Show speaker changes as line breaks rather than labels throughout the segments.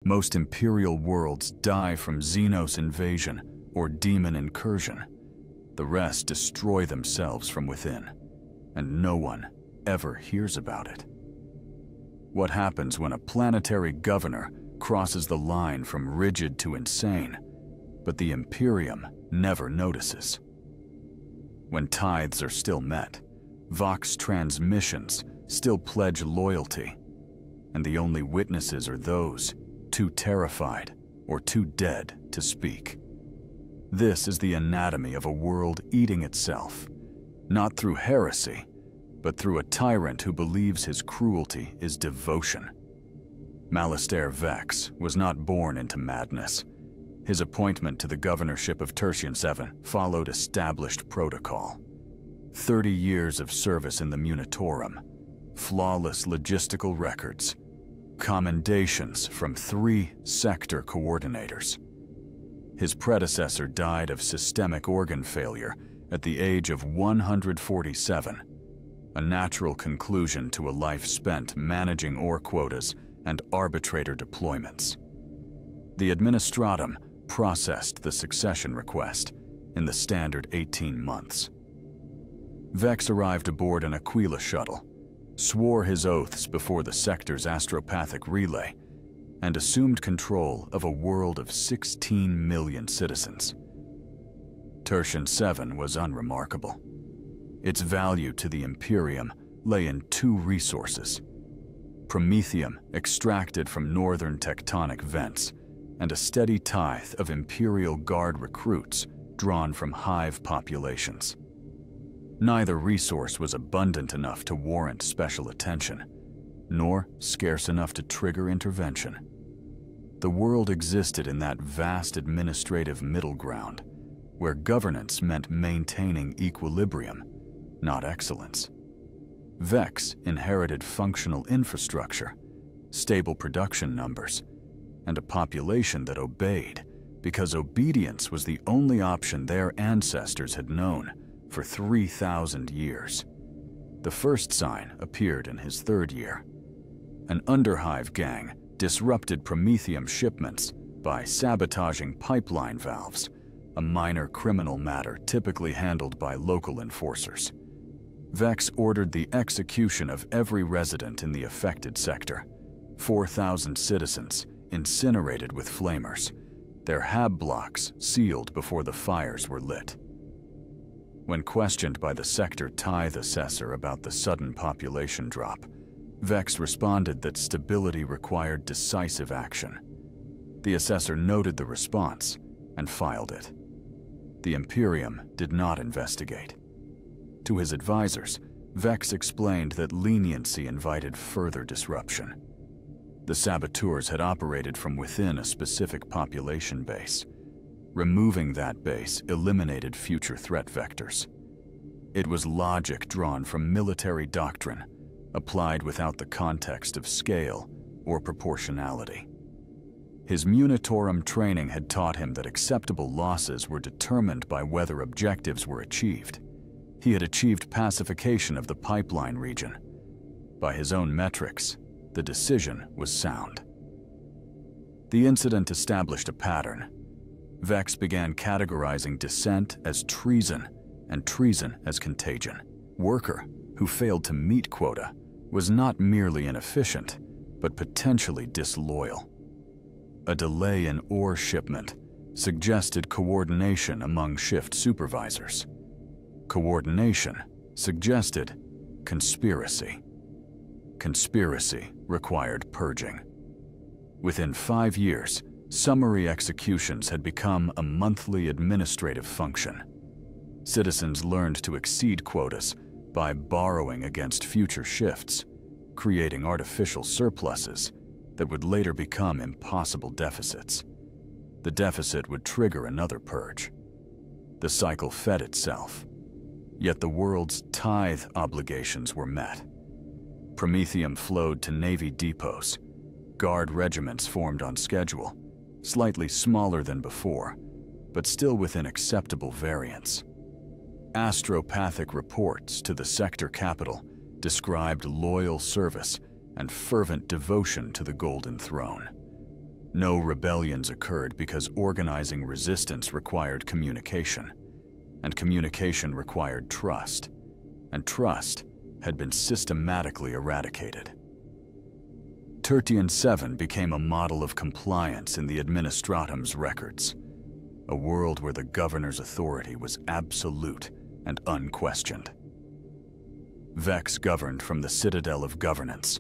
Most Imperial worlds die from xenos invasion or demon incursion. The rest destroy themselves from within, and no one ever hears about it. What happens when a planetary governor crosses the line from rigid to insane, but the Imperium never notices? When tithes are still met, Vox transmissions still pledge loyalty, and the only witnesses are those too terrified or too dead to speak. This is the anatomy of a world eating itself, not through heresy, but through a tyrant who believes his cruelty is devotion. Malastair Vex was not born into madness. His appointment to the governorship of Tertian 7 followed established protocol. 30 years of service in the Munitorum, flawless logistical records, commendations from 3 sector coordinators. His predecessor died of systemic organ failure at the age of 147, a natural conclusion to a life spent managing ore quotas and arbitrator deployments. The Administratum processed the succession request in the standard 18 months. Vex arrived aboard an Aquila shuttle, swore his oaths before the sector's astropathic relay, and assumed control of a world of 16 million citizens. Tertian 7 was unremarkable. Its value to the Imperium lay in 2 resources: promethium extracted from northern tectonic vents, and a steady tithe of Imperial Guard recruits drawn from hive populations. Neither resource was abundant enough to warrant special attention, nor scarce enough to trigger intervention. The world existed in that vast administrative middle ground, where governance meant maintaining equilibrium, not excellence. Vex inherited functional infrastructure, stable production numbers, and a population that obeyed because obedience was the only option their ancestors had known for 3,000 years. The first sign appeared in his 3rd year. An underhive gang disrupted promethium shipments by sabotaging pipeline valves, a minor criminal matter typically handled by local enforcers. Vex ordered the execution of every resident in the affected sector, 4,000 citizens incinerated with flamers, their hab blocks sealed before the fires were lit. When questioned by the sector tithe assessor about the sudden population drop, Vex responded that stability required decisive action. The assessor noted the response and filed it. The Imperium did not investigate. To his advisors, Vex explained that leniency invited further disruption. The saboteurs had operated from within a specific population base. Removing that base eliminated future threat vectors. It was logic drawn from military doctrine, applied without the context of scale or proportionality. His Munitorum training had taught him that acceptable losses were determined by whether objectives were achieved. He had achieved pacification of the pipeline region. By his own metrics, the decision was sound. The incident established a pattern. Vex began categorizing dissent as treason and treason as contagion. Worker who failed to meet quota was not merely inefficient, but potentially disloyal. A delay in ore shipment suggested coordination among shift supervisors. Coordination suggested conspiracy. Conspiracy required purging. Within 5 years, summary executions had become a monthly administrative function. Citizens learned to exceed quotas by borrowing against future shifts, creating artificial surpluses that would later become impossible deficits. The deficit would trigger another purge. The cycle fed itself. Yet the world's tithe obligations were met. Promethium flowed to Navy depots. Guard regiments formed on schedule, slightly smaller than before, but still within acceptable variance. Astropathic reports to the sector capital described loyal service and fervent devotion to the Golden Throne. No rebellions occurred because organizing resistance required communication, and communication required trust, and trust had been systematically eradicated. Tertian 7 became a model of compliance in the Administratum's records, a world where the governor's authority was absolute and unquestioned. Vex governed from the Citadel of Governance,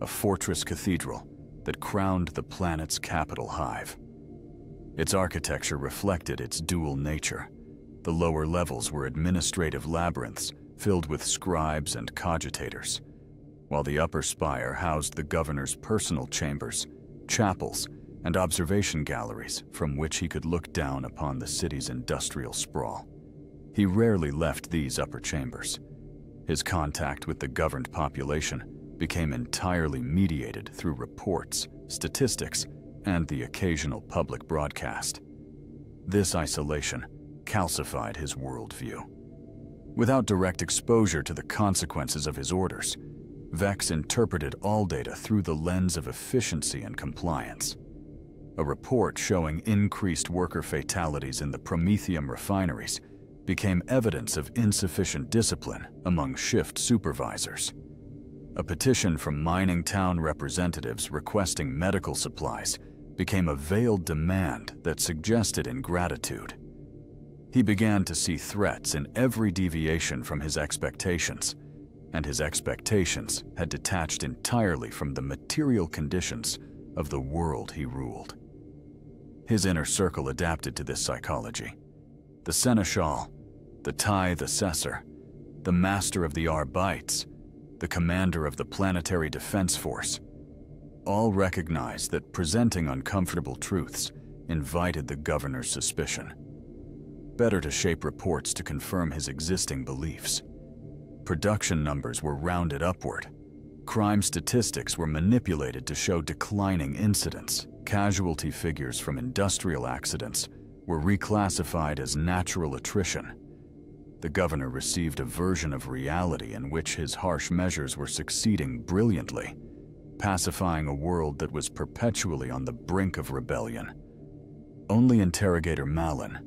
a fortress cathedral that crowned the planet's capital hive. Its architecture reflected its dual nature. The lower levels were administrative labyrinths filled with scribes and cogitators, while the upper spire housed the governor's personal chambers, chapels, and observation galleries from which he could look down upon the city's industrial sprawl. He rarely left these upper chambers. His contact with the governed population became entirely mediated through reports, statistics, and the occasional public broadcast. This isolation calcified his worldview. Without direct exposure to the consequences of his orders, Vex interpreted all data through the lens of efficiency and compliance. A report showing increased worker fatalities in the Promethium refineries became evidence of insufficient discipline among shift supervisors. A petition from mining town representatives requesting medical supplies became a veiled demand that suggested ingratitude. He began to see threats in every deviation from his expectations, and his expectations had detached entirely from the material conditions of the world he ruled. His inner circle adapted to this psychology. The Seneschal, the Tithe Assessor, the Master of the Arbites, the Commander of the Planetary Defense Force, all recognized that presenting uncomfortable truths invited the governor's suspicion. Better to shape reports to confirm his existing beliefs. Production numbers were rounded upward. Crime statistics were manipulated to show declining incidents. Casualty figures from industrial accidents were reclassified as natural attrition. The governor received a version of reality in which his harsh measures were succeeding brilliantly, pacifying a world that was perpetually on the brink of rebellion. Only Interrogator Malin,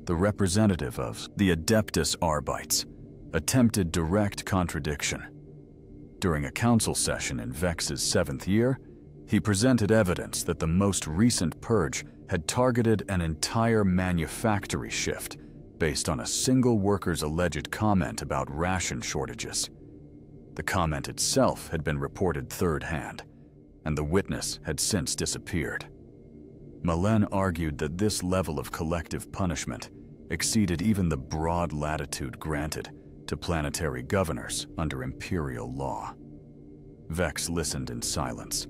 the representative of the Adeptus Arbites, attempted direct contradiction. During a council session in Vex's 7th year, he presented evidence that the most recent purge had targeted an entire manufactory shift based on a single worker's alleged comment about ration shortages. The comment itself had been reported third-hand, and the witness had since disappeared. Malin argued that this level of collective punishment exceeded even the broad latitude granted to planetary governors under Imperial law. Vex listened in silence,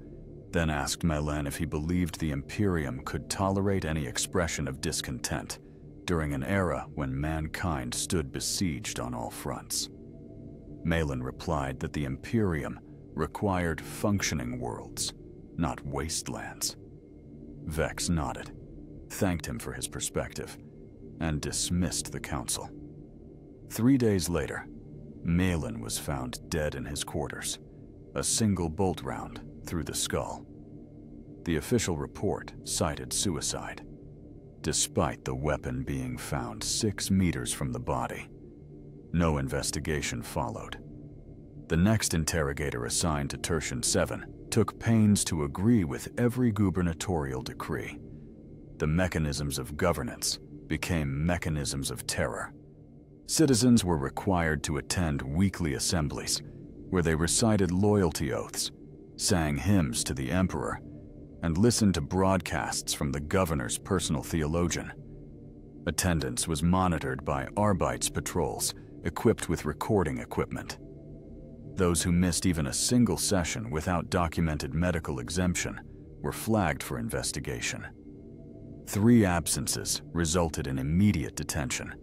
then asked Malin if he believed the Imperium could tolerate any expression of discontent during an era when mankind stood besieged on all fronts. Malin replied that the Imperium required functioning worlds, not wastelands. Vex nodded, thanked him for his perspective, and dismissed the council. 3 days later, Malin was found dead in his quarters, a single bolt round through the skull. The official report cited suicide, despite the weapon being found 6 meters from the body. No investigation followed. The next interrogator assigned to Tertian 7 took pains to agree with every gubernatorial decree. The mechanisms of governance became mechanisms of terror. Citizens were required to attend weekly assemblies where they recited loyalty oaths, sang hymns to the emperor, and listened to broadcasts from the governor's personal theologian. Attendance was monitored by Arbites patrols equipped with recording equipment. Those who missed even a single session without documented medical exemption were flagged for investigation. 3 absences resulted in immediate detention.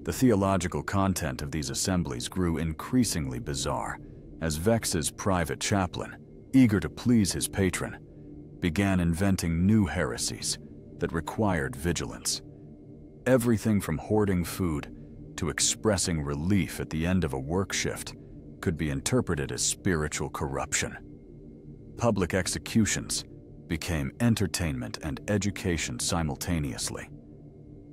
The theological content of these assemblies grew increasingly bizarre as Vex's private chaplain, eager to please his patron, began inventing new heresies that required vigilance. Everything from hoarding food to expressing relief at the end of a work shift could be interpreted as spiritual corruption. Public executions, became entertainment and education simultaneously.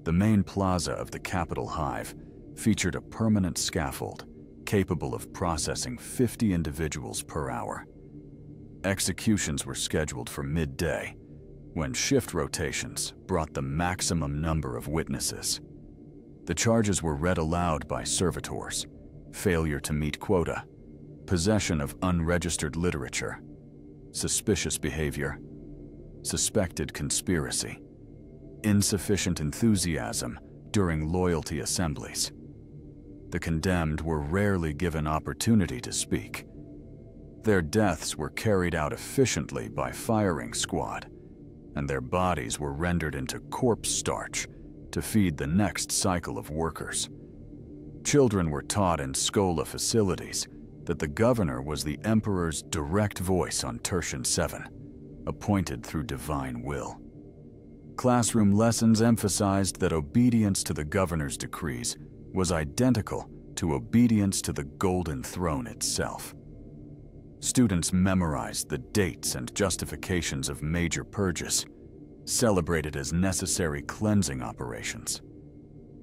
The main plaza of the capital hive featured a permanent scaffold capable of processing 50 individuals per hour. Executions were scheduled for midday, when shift rotations brought the maximum number of witnesses. The charges were read aloud by servitors: failure to meet quota, possession of unregistered literature, suspicious behavior, suspected conspiracy, insufficient enthusiasm during loyalty assemblies. The condemned were rarely given opportunity to speak. Their deaths were carried out efficiently by firing squad, and their bodies were rendered into corpse starch to feed the next cycle of workers. Children were taught in Schola facilities that the governor was the emperor's direct voice on Tertian 7, appointed through divine will. Classroom lessons emphasized that obedience to the governor's decrees was identical to obedience to the Golden Throne itself. Students memorized the dates and justifications of major purges, celebrated as necessary cleansing operations.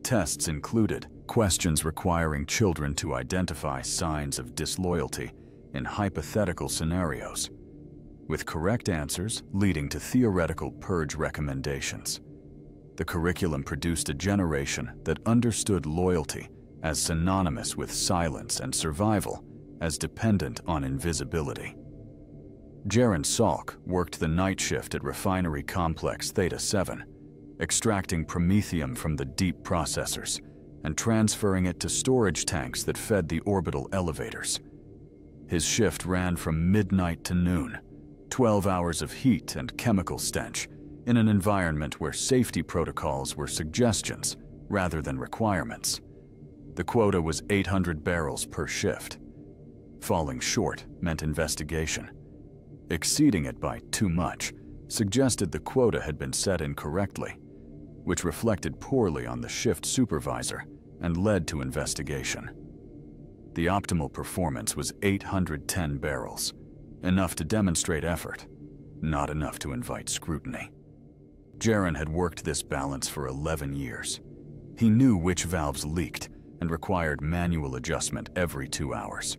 Tests included questions requiring children to identify signs of disloyalty in hypothetical scenarios, with correct answers leading to theoretical purge recommendations. The curriculum produced a generation that understood loyalty as synonymous with silence and survival as dependent on invisibility. Jaren Salk worked the night shift at Refinery Complex Theta 7, extracting promethium from the deep processors and transferring it to storage tanks that fed the orbital elevators. His shift ran from midnight to noon, 12 hours of heat and chemical stench, in an environment where safety protocols were suggestions rather than requirements. The quota was 800 barrels per shift. Falling short meant investigation. Exceeding it by too much suggested the quota had been set incorrectly, which reflected poorly on the shift supervisor and led to investigation. The optimal performance was 810 barrels, enough to demonstrate effort, not enough to invite scrutiny. Jaren had worked this balance for 11 years. He knew which valves leaked and required manual adjustment every 2 hours.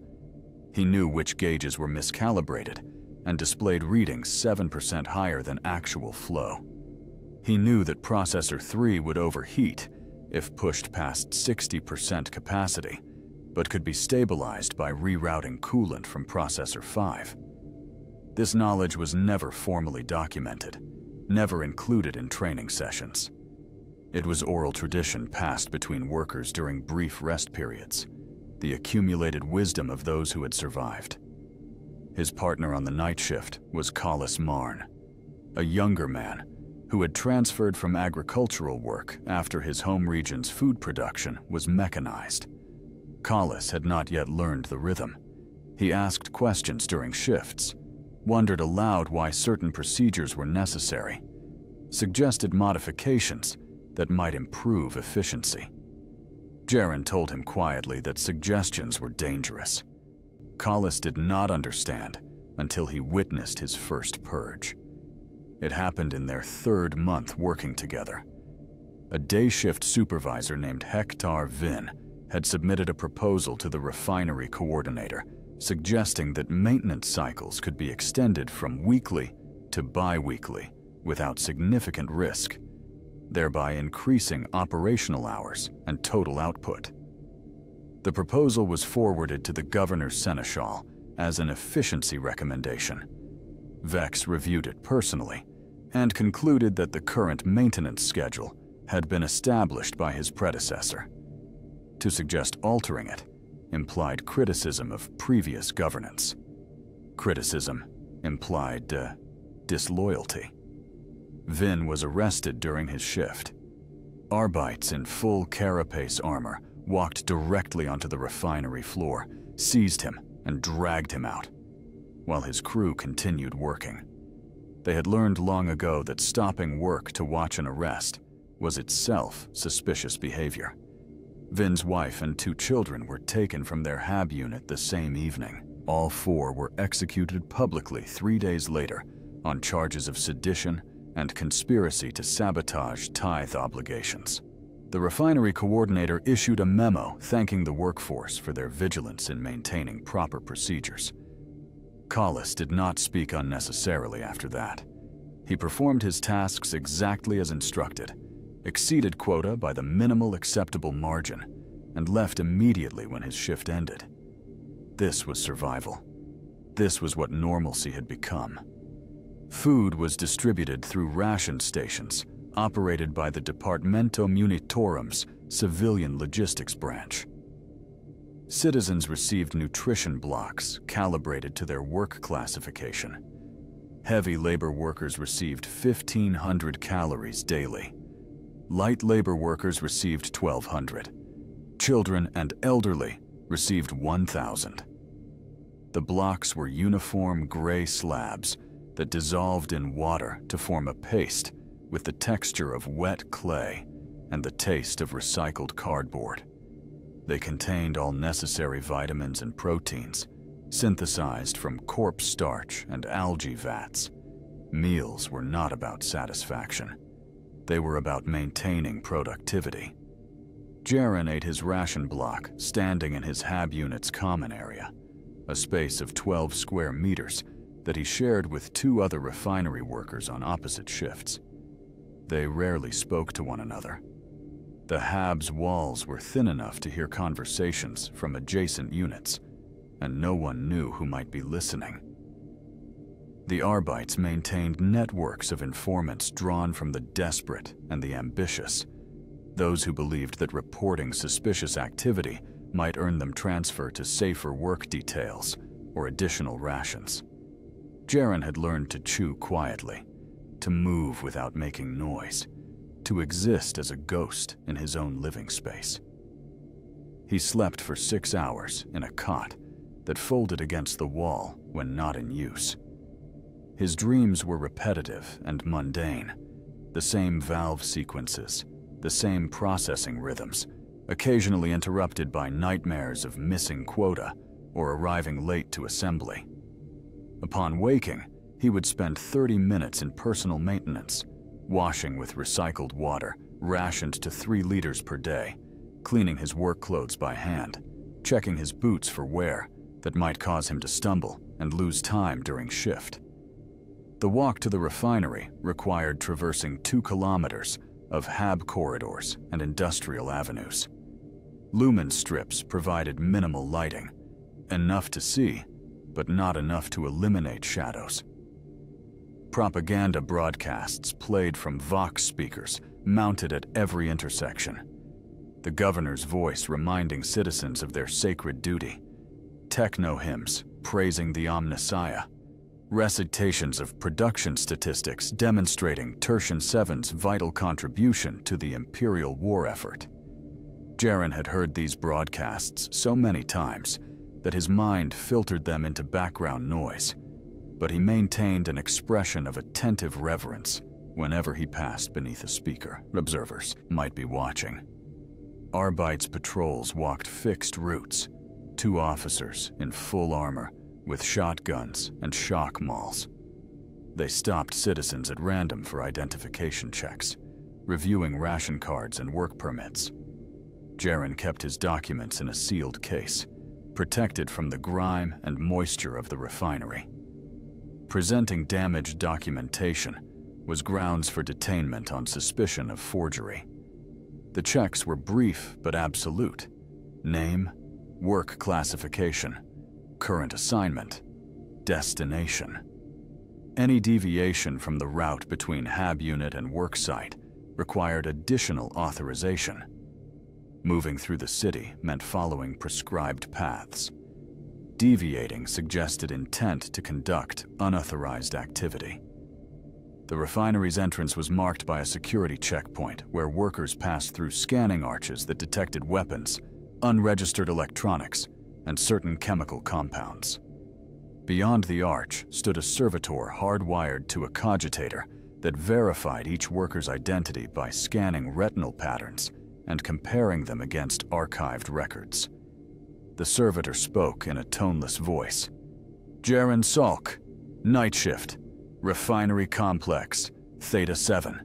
He knew which gauges were miscalibrated and displayed readings 7% higher than actual flow. He knew that Processor 3 would overheat if pushed past 60% capacity, but could be stabilized by rerouting coolant from Processor 5. This knowledge was never formally documented, never included in training sessions. It was oral tradition passed between workers during brief rest periods, the accumulated wisdom of those who had survived. His partner on the night shift was Collis Marn, a younger man who had transferred from agricultural work after his home region's food production was mechanized. Collis had not yet learned the rhythm. He asked questions during shifts, wondered aloud why certain procedures were necessary, suggested modifications that might improve efficiency. Jaren told him quietly that suggestions were dangerous. Collis did not understand until he witnessed his first purge. It happened in their 3rd month working together. A day shift supervisor named Hector Vin had submitted a proposal to the refinery coordinator, suggesting that maintenance cycles could be extended from weekly to bi-weekly without significant risk, thereby increasing operational hours and total output. The proposal was forwarded to the governor's seneschal as an efficiency recommendation. Vex reviewed it personally and concluded that the current maintenance schedule had been established by his predecessor. To suggest altering it implied criticism of previous governance. Criticism implied disloyalty. Vin was arrested during his shift. Arbites in full carapace armor walked directly onto the refinery floor, seized him, and dragged him out, while his crew continued working. They had learned long ago that stopping work to watch an arrest was itself suspicious behavior. Vin's wife and 2 children were taken from their HAB unit the same evening. All 4 were executed publicly 3 days later on charges of sedition and conspiracy to sabotage tithe obligations. The refinery coordinator issued a memo thanking the workforce for their vigilance in maintaining proper procedures. Collis did not speak unnecessarily after that. He performed his tasks exactly as instructed, exceeded quota by the minimal acceptable margin, and left immediately when his shift ended. This was survival. This was what normalcy had become. Food was distributed through ration stations operated by the Departamento Munitorum's civilian logistics branch. Citizens received nutrition blocks calibrated to their work classification. Heavy labor workers received 1,500 calories daily. Light labor workers received 1,200. Children and elderly received 1,000. The blocks were uniform gray slabs that dissolved in water to form a paste with the texture of wet clay and the taste of recycled cardboard. They contained all necessary vitamins and proteins, synthesized from corpse starch and algae vats. Meals were not about satisfaction. They were about maintaining productivity. Jaren ate his ration block standing in his HAB unit's common area, a space of 12 square meters that he shared with 2 other refinery workers on opposite shifts. They rarely spoke to one another. The HAB's walls were thin enough to hear conversations from adjacent units, and no one knew who might be listening. The Arbites maintained networks of informants drawn from the desperate and the ambitious, those who believed that reporting suspicious activity might earn them transfer to safer work details or additional rations. Jaren had learned to chew quietly, to move without making noise, to exist as a ghost in his own living space. He slept for 6 hours in a cot that folded against the wall when not in use. His dreams were repetitive and mundane, the same valve sequences, the same processing rhythms, occasionally interrupted by nightmares of missing quota or arriving late to assembly. Upon waking, he would spend 30 minutes in personal maintenance, washing with recycled water, rationed to 3 liters per day, cleaning his work clothes by hand, checking his boots for wear that might cause him to stumble and lose time during shift. The walk to the refinery required traversing 2 kilometers of HAB corridors and industrial avenues. Lumen strips provided minimal lighting, enough to see, but not enough to eliminate shadows. Propaganda broadcasts played from Vox speakers mounted at every intersection. The governor's voice reminding citizens of their sacred duty. Techno hymns praising the Omnissiah. Recitations of production statistics demonstrating Tertian 7's vital contribution to the Imperial war effort. Jaren had heard these broadcasts so many times that his mind filtered them into background noise, but he maintained an expression of attentive reverence whenever he passed beneath a speaker. Observers might be watching. Arbites patrols walked fixed routes, 2 officers in full armor with shotguns and shock mauls. They stopped citizens at random for identification checks, reviewing ration cards and work permits. Jaren kept his documents in a sealed case, protected from the grime and moisture of the refinery. Presenting damaged documentation was grounds for detainment on suspicion of forgery. The checks were brief but absolute. Name, work classification, current assignment, destination. Any deviation from the route between HAB unit and work site required additional authorization. Moving through the city meant following prescribed paths. Deviating suggested intent to conduct unauthorized activity. The refinery's entrance was marked by a security checkpoint where workers passed through scanning arches that detected weapons, unregistered electronics, and certain chemical compounds. Beyond the arch stood a servitor hardwired to a cogitator that verified each worker's identity by scanning retinal patterns and comparing them against archived records. The servitor spoke in a toneless voice. "Jaren Salk, night shift. Refinery Complex, Theta 7.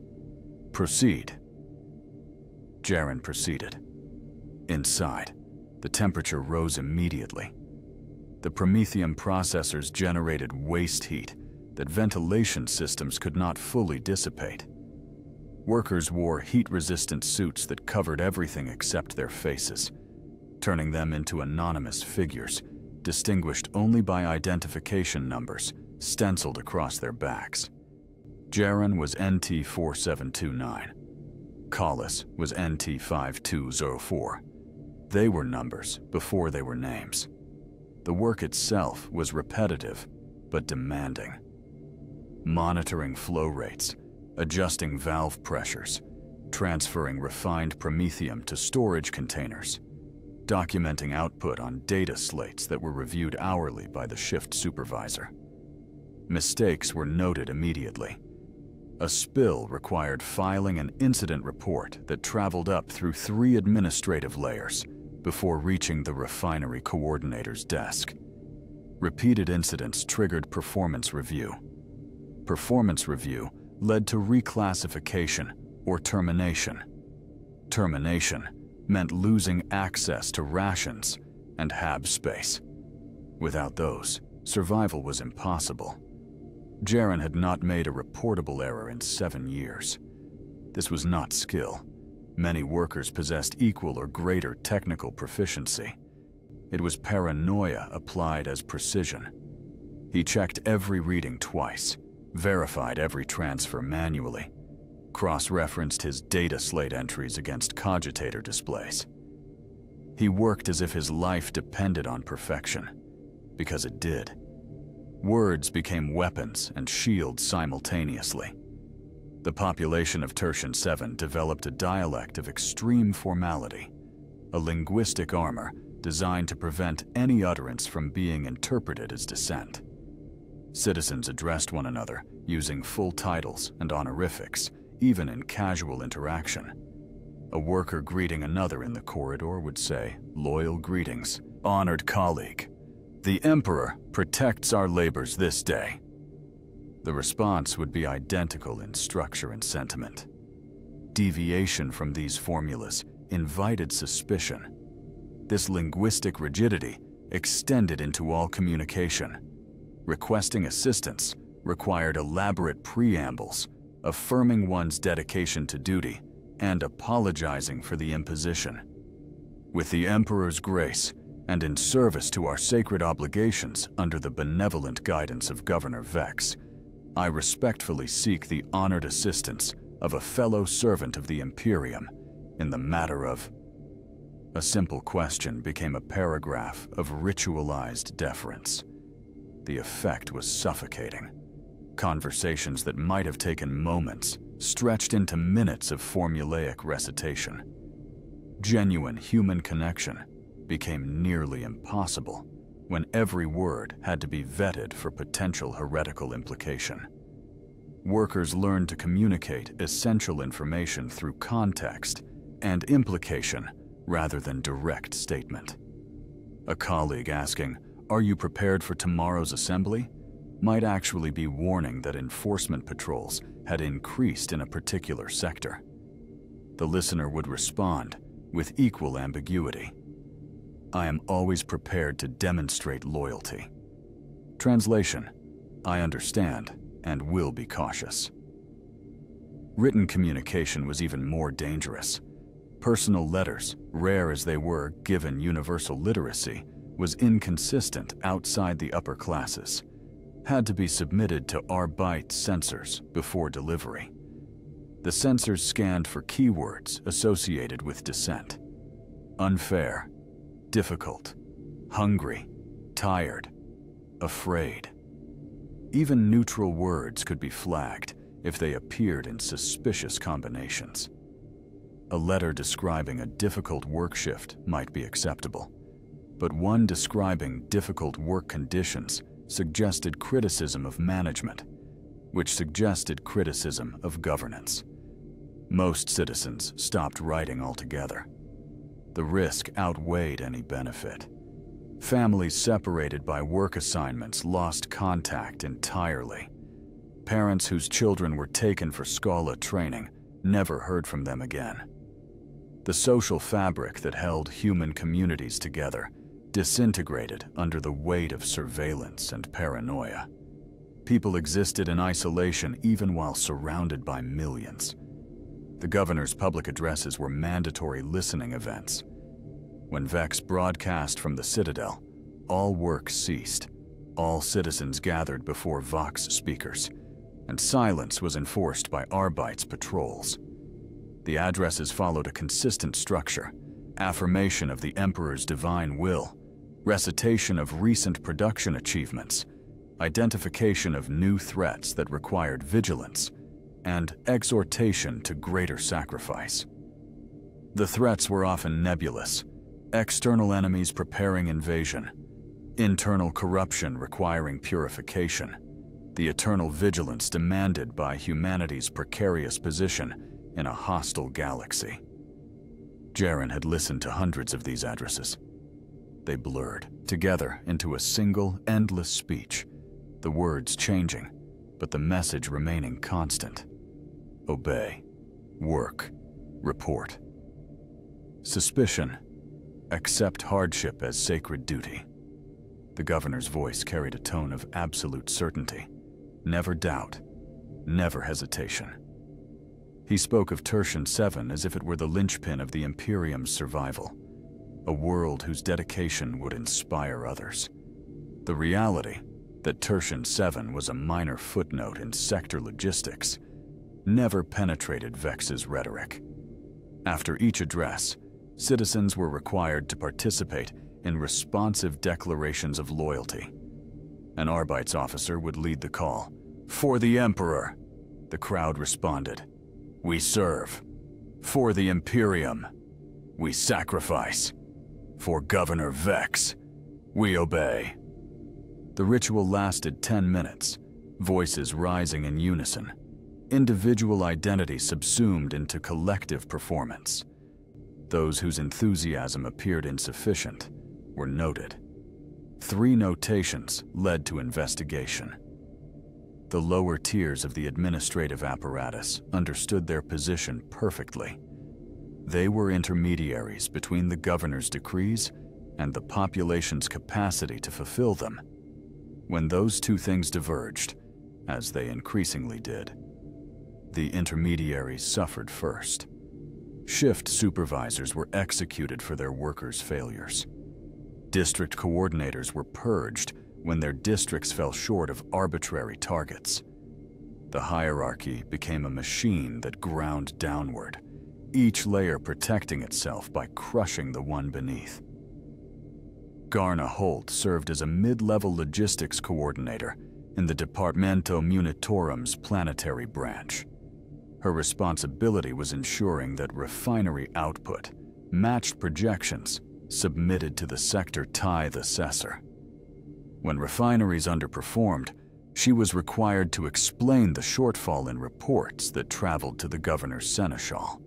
Proceed. Jaren proceeded. Inside, the temperature rose immediately. The Promethium processors generated waste heat that ventilation systems could not fully dissipate. Workers wore heat-resistant suits that covered everything except their faces, turning them into anonymous figures, distinguished only by identification numbers stenciled across their backs. Jaren was NT-4729. Collis was NT-5204. They were numbers before they were names. The work itself was repetitive, but demanding. Monitoring flow rates, adjusting valve pressures, transferring refined promethium to storage containers, documenting output on data slates that were reviewed hourly by the shift supervisor. Mistakes were noted immediately. A spill required filing an incident report that traveled up through 3 administrative layers before reaching the refinery coordinator's desk. Repeated incidents triggered performance review. Performance review led to reclassification or termination. Termination meant losing access to rations and hab space. Without those, survival was impossible. Jaren had not made a reportable error in 7 years. This was not skill. Many workers possessed equal or greater technical proficiency. It was paranoia applied as precision. He checked every reading twice, verified every transfer manually, cross-referenced his data slate entries against cogitator displays. He worked as if his life depended on perfection, because it did. Words became weapons and shields simultaneously. The population of Tertian 7 developed a dialect of extreme formality, a linguistic armor designed to prevent any utterance from being interpreted as dissent. Citizens addressed one another using full titles and honorifics, even in casual interaction. A worker greeting another in the corridor would say, "Loyal greetings, honored colleague. The Emperor protects our labors this day." The response would be identical in structure and sentiment. Deviation from these formulas invited suspicion. This linguistic rigidity extended into all communication. Requesting assistance required elaborate preambles, affirming one's dedication to duty and apologizing for the imposition. With the Emperor's grace, and in service to our sacred obligations under the benevolent guidance of Governor Vex, I respectfully seek the honored assistance of a fellow servant of the Imperium in the matter of... A simple question became a paragraph of ritualized deference. The effect was suffocating. Conversations that might have taken moments stretched into minutes of formulaic recitation. Genuine human connection became nearly impossible when every word had to be vetted for potential heretical implication. Workers learned to communicate essential information through context and implication rather than direct statement. A colleague asking, "Are you prepared for tomorrow's assembly?" might actually be warning that enforcement patrols had increased in a particular sector. The listener would respond with equal ambiguity. "I am always prepared to demonstrate loyalty." Translation: I understand and will be cautious. Written communication was even more dangerous. Personal letters, rare as they were given universal literacy, was inconsistent outside the upper classes, had to be submitted to Arbite censors before delivery. The censors scanned for keywords associated with dissent. Unfair, difficult, hungry, tired, afraid. Even neutral words could be flagged if they appeared in suspicious combinations. A letter describing a difficult work shift might be acceptable, but one describing difficult work conditions suggested criticism of management, which suggested criticism of governance. Most citizens stopped writing altogether. The risk outweighed any benefit. Families separated by work assignments lost contact entirely. Parents whose children were taken for Scala training never heard from them again. The social fabric that held human communities together disintegrated under the weight of surveillance and paranoia. People existed in isolation even while surrounded by millions. The governor's public addresses were mandatory listening events. When Vex broadcast from the Citadel, all work ceased. All citizens gathered before Vox speakers, and silence was enforced by Arbite's patrols. The addresses followed a consistent structure: affirmation of the Emperor's divine will, recitation of recent production achievements, identification of new threats that required vigilance, and exhortation to greater sacrifice. The threats were often nebulous: external enemies preparing invasion, internal corruption requiring purification, the eternal vigilance demanded by humanity's precarious position in a hostile galaxy. Jaren had listened to hundreds of these addresses. They blurred together into a single, endless speech, the words changing, but the message remaining constant. Obey. Work. Report. Suspicion. Accept hardship as sacred duty. The governor's voice carried a tone of absolute certainty. Never doubt. Never hesitation. He spoke of Tertian 7 as if it were the linchpin of the Imperium's survival, a world whose dedication would inspire others. The reality that Tertian 7 was a minor footnote in sector logistics never penetrated Vex's rhetoric. After each address, citizens were required to participate in responsive declarations of loyalty. An Arbite's officer would lead the call. "For the Emperor!" The crowd responded. "We serve." "For the Imperium!" "We sacrifice." "For Governor Vex!" "We obey." The ritual lasted 10 minutes, voices rising in unison, individual identity subsumed into collective performance. Those whose enthusiasm appeared insufficient were noted. 3 notations led to investigation. The lower tiers of the administrative apparatus understood their position perfectly. They were intermediaries between the governor's decrees and the population's capacity to fulfill them. When those two things diverged, as they increasingly did, the intermediaries suffered first. Shift supervisors were executed for their workers' failures. District coordinators were purged when their districts fell short of arbitrary targets. The hierarchy became a machine that ground downward, each layer protecting itself by crushing the one beneath. Garna Holt served as a mid-level logistics coordinator in the Departamento Munitorum's planetary branch. Her responsibility was ensuring that refinery output matched projections submitted to the sector tithe assessor. When refineries underperformed, she was required to explain the shortfall in reports that traveled to the governor's seneschal.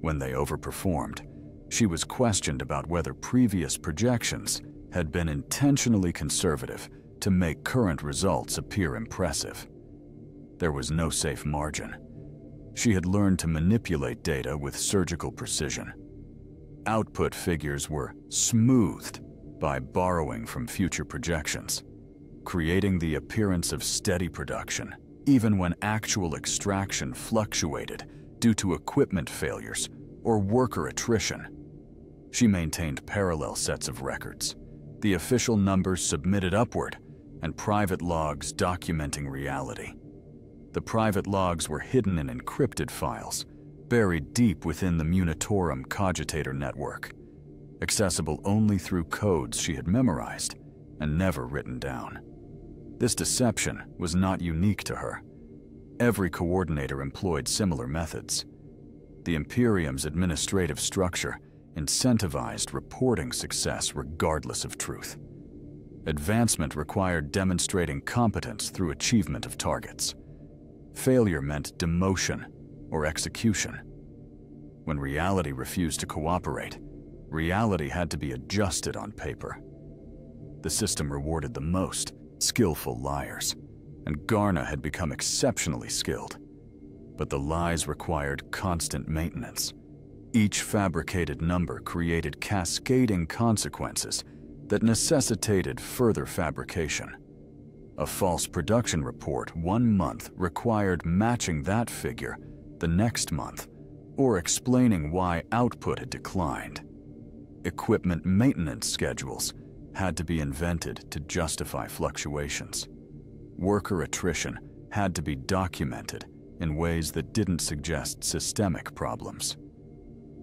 When they overperformed, she was questioned about whether previous projections had been intentionally conservative to make current results appear impressive. There was no safe margin. She had learned to manipulate data with surgical precision. Output figures were smoothed by borrowing from future projections, creating the appearance of steady production, even when actual extraction fluctuated due to equipment failures or worker attrition. She maintained parallel sets of records, the official numbers submitted upward, and private logs documenting reality. The private logs were hidden in encrypted files, buried deep within the Munitorum cogitator network, accessible only through codes she had memorized and never written down. This deception was not unique to her. Every coordinator employed similar methods. The Imperium's administrative structure incentivized reporting success regardless of truth. Advancement required demonstrating competence through achievement of targets. Failure meant demotion or execution. When reality refused to cooperate, reality had to be adjusted on paper. The system rewarded the most skillful liars and Garna had become exceptionally skilled. But the lies required constant maintenance. Each fabricated number created cascading consequences that necessitated further fabrication. A false production report one month required matching that figure the next month, or explaining why output had declined. Equipment maintenance schedules had to be invented to justify fluctuations. Worker attrition had to be documented in ways that didn't suggest systemic problems.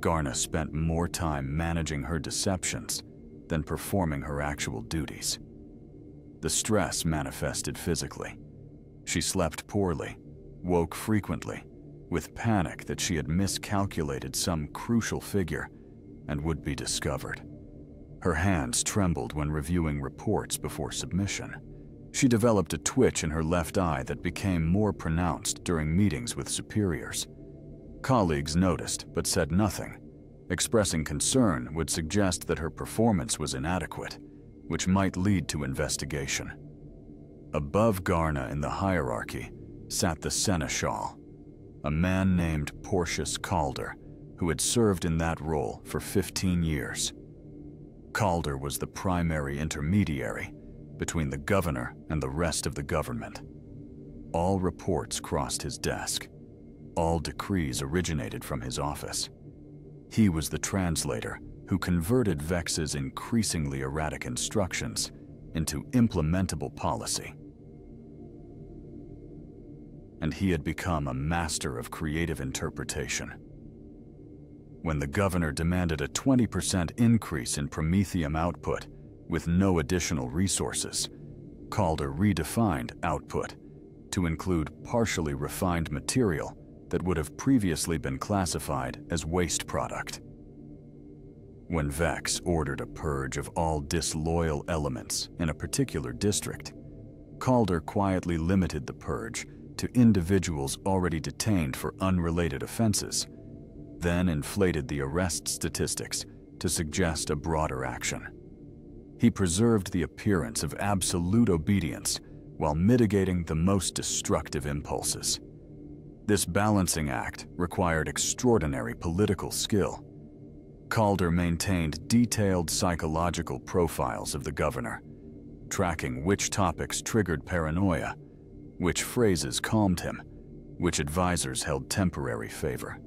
Garna spent more time managing her deceptions than performing her actual duties. The stress manifested physically. She slept poorly, woke frequently, with panic that she had miscalculated some crucial figure and would be discovered. Her hands trembled when reviewing reports before submission. She developed a twitch in her left eye that became more pronounced during meetings with superiors. Colleagues noticed but said nothing. Expressing concern would suggest that her performance was inadequate, which might lead to investigation. Above Garna in the hierarchy sat the seneschal, a man named Porcius Calder, who had served in that role for 15 years. Calder was the primary intermediary between the governor and the rest of the government. All reports crossed his desk. All decrees originated from his office. He was the translator who converted Vex's increasingly erratic instructions into implementable policy. And he had become a master of creative interpretation. When the governor demanded a 20% increase in promethium output with no additional resources, Calder redefined output to include partially refined material that would have previously been classified as waste product. When Vex ordered a purge of all disloyal elements in a particular district, Calder quietly limited the purge to individuals already detained for unrelated offenses, then inflated the arrest statistics to suggest a broader action. He preserved the appearance of absolute obedience while mitigating the most destructive impulses. This balancing act required extraordinary political skill. Calder maintained detailed psychological profiles of the governor, tracking which topics triggered paranoia, which phrases calmed him, which advisors held temporary favor.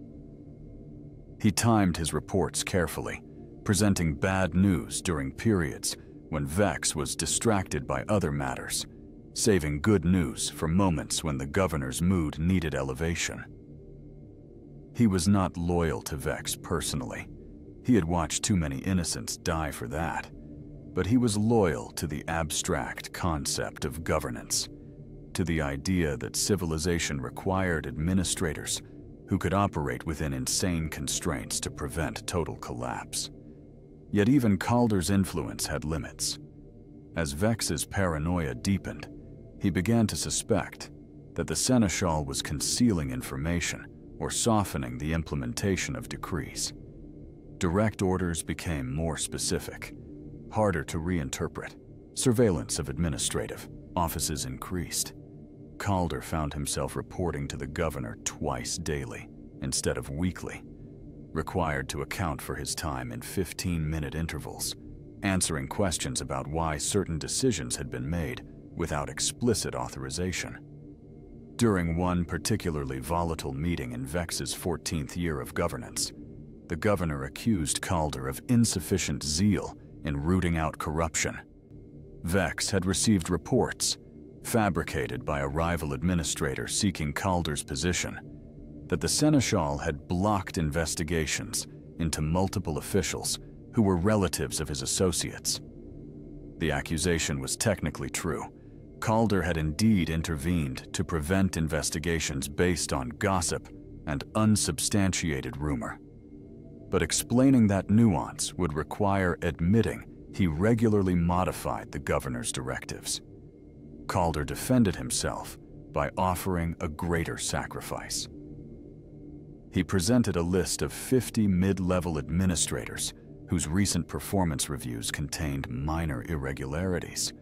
He timed his reports carefully, presenting bad news during periods when Vex was distracted by other matters, saving good news for moments when the governor's mood needed elevation. He was not loyal to Vex personally. He had watched too many innocents die for that. But he was loyal to the abstract concept of governance, to the idea that civilization required administrators who could operate within insane constraints to prevent total collapse. Yet even Calder's influence had limits. As Vex's paranoia deepened, he began to suspect that the seneschal was concealing information or softening the implementation of decrees. Direct orders became more specific, harder to reinterpret. Surveillance of administrative offices increased. Calder found himself reporting to the governor twice daily instead of weekly, required to account for his time in 15-minute intervals, answering questions about why certain decisions had been made without explicit authorization. During one particularly volatile meeting in Vex's 14th year of governance, the governor accused Calder of insufficient zeal in rooting out corruption. Vex had received reports, fabricated by a rival administrator seeking Calder's position, that the seneschal had blocked investigations into multiple officials who were relatives of his associates. The accusation was technically true. Calder had indeed intervened to prevent investigations based on gossip and unsubstantiated rumor. But explaining that nuance would require admitting he regularly modified the governor's directives. Calder defended himself by offering a greater sacrifice. He presented a list of 50 mid-level administrators whose recent performance reviews contained minor irregularities.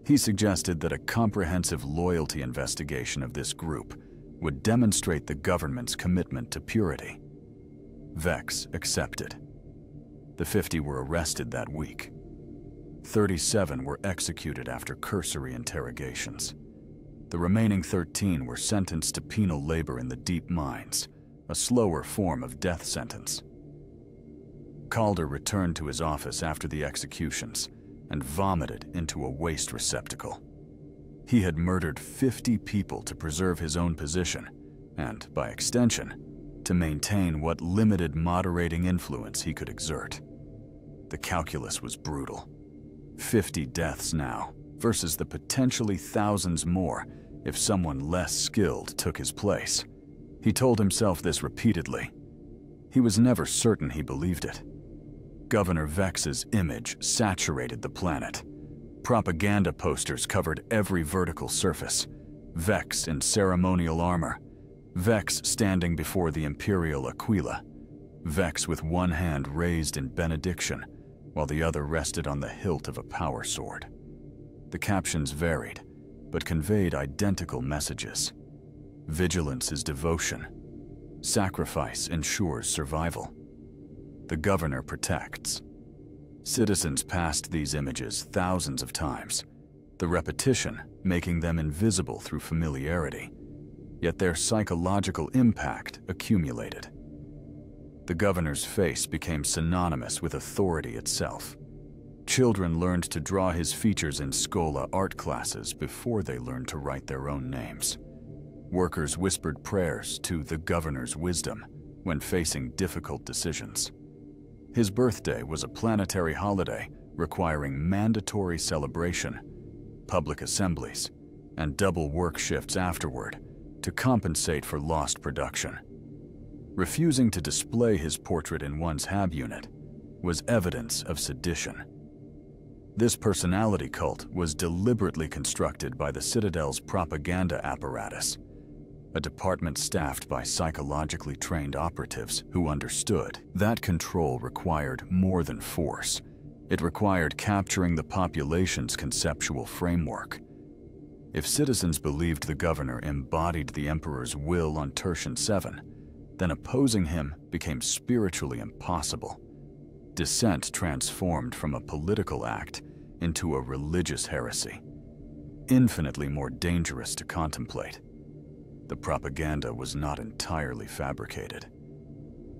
He suggested that a comprehensive loyalty investigation of this group would demonstrate the government's commitment to purity. Vex accepted. The 50 were arrested that week. 37 were executed after cursory interrogations. The remaining 13 were sentenced to penal labor in the deep mines, a slower form of death sentence. Calder returned to his office after the executions and vomited into a waste receptacle. He had murdered 50 people to preserve his own position and, by extension, to maintain what limited moderating influence he could exert. The calculus was brutal. 50 deaths now versus the potentially thousands more if someone less skilled took his place. He told himself this repeatedly. He was never certain he believed it. Governor Vex's image saturated the planet. Propaganda posters covered every vertical surface. Vex in ceremonial armor. Vex standing before the Imperial Aquila. Vex with one hand raised in benediction, while the other rested on the hilt of a power sword. The captions varied, but conveyed identical messages. Vigilance is devotion. Sacrifice ensures survival. The governor protects. Citizens passed these images thousands of times, the repetition making them invisible through familiarity, yet their psychological impact accumulated. The governor's face became synonymous with authority itself. Children learned to draw his features in Schola art classes before they learned to write their own names. Workers whispered prayers to the governor's wisdom when facing difficult decisions. His birthday was a planetary holiday requiring mandatory celebration, public assemblies, and double work shifts afterward to compensate for lost production. Refusing to display his portrait in one's HAB unit was evidence of sedition. This personality cult was deliberately constructed by the Citadel's propaganda apparatus, a department staffed by psychologically trained operatives who understood that control required more than force. It required capturing the population's conceptual framework. If citizens believed the governor embodied the emperor's will on Tertian 7, then opposing him became spiritually impossible. Dissent transformed from a political act into a religious heresy, infinitely more dangerous to contemplate. The propaganda was not entirely fabricated.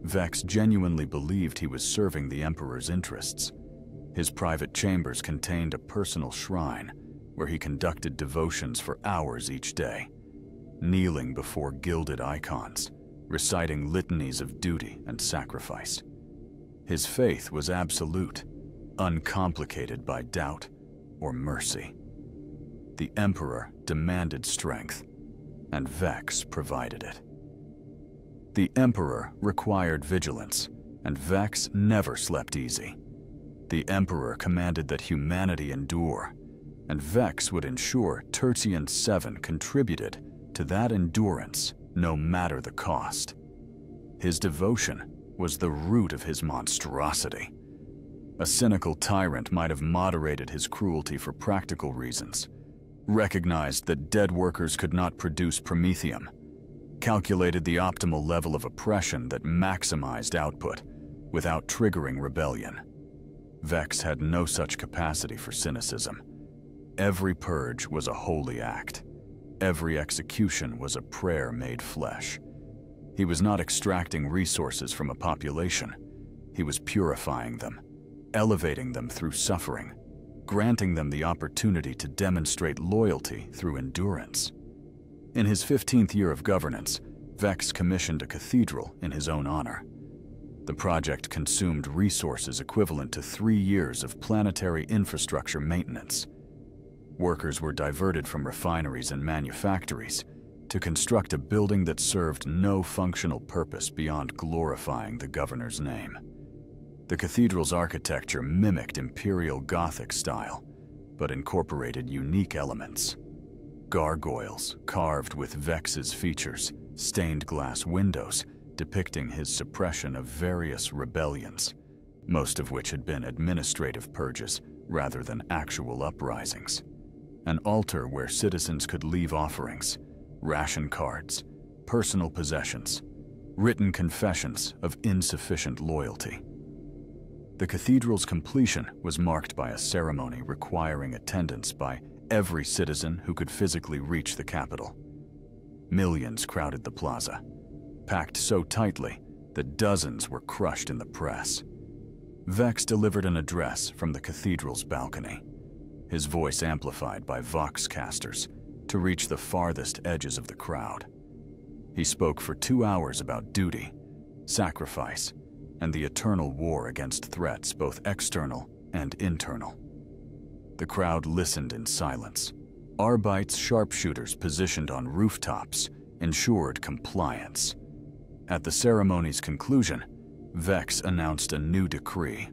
Vex genuinely believed he was serving the emperor's interests. His private chambers contained a personal shrine where he conducted devotions for hours each day, kneeling before gilded icons, reciting litanies of duty and sacrifice. His faith was absolute, uncomplicated by doubt or mercy. The emperor demanded strength, and Vex provided it. The emperor required vigilance, and Vex never slept easy. The emperor commanded that humanity endure, and Vex would ensure Tertian 7 contributed to that endurance no matter the cost. His devotion was the root of his monstrosity. A cynical tyrant might have moderated his cruelty for practical reasons, recognized that dead workers could not produce promethium, calculated the optimal level of oppression that maximized output without triggering rebellion. Vex had no such capacity for cynicism. Every purge was a holy act. Every execution was a prayer made flesh. He was not extracting resources from a population. He was purifying them, elevating them through suffering, granting them the opportunity to demonstrate loyalty through endurance. In his 15th year of governance, Vex commissioned a cathedral in his own honor. The project consumed resources equivalent to 3 years of planetary infrastructure maintenance. Workers were diverted from refineries and manufactories to construct a building that served no functional purpose beyond glorifying the governor's name. The cathedral's architecture mimicked Imperial Gothic style, but incorporated unique elements. Gargoyles carved with Vex's features, stained glass windows depicting his suppression of various rebellions, most of which had been administrative purges rather than actual uprisings, an altar where citizens could leave offerings, ration cards, personal possessions, written confessions of insufficient loyalty. The cathedral's completion was marked by a ceremony requiring attendance by every citizen who could physically reach the capital. Millions crowded the plaza, packed so tightly that dozens were crushed in the press. Vex delivered an address from the cathedral's balcony, his voice amplified by voxcasters to reach the farthest edges of the crowd. He spoke for 2 hours about duty, sacrifice, and the eternal war against threats both external and internal. The crowd listened in silence. Arbite's sharpshooters positioned on rooftops ensured compliance. At the ceremony's conclusion, Vex announced a new decree.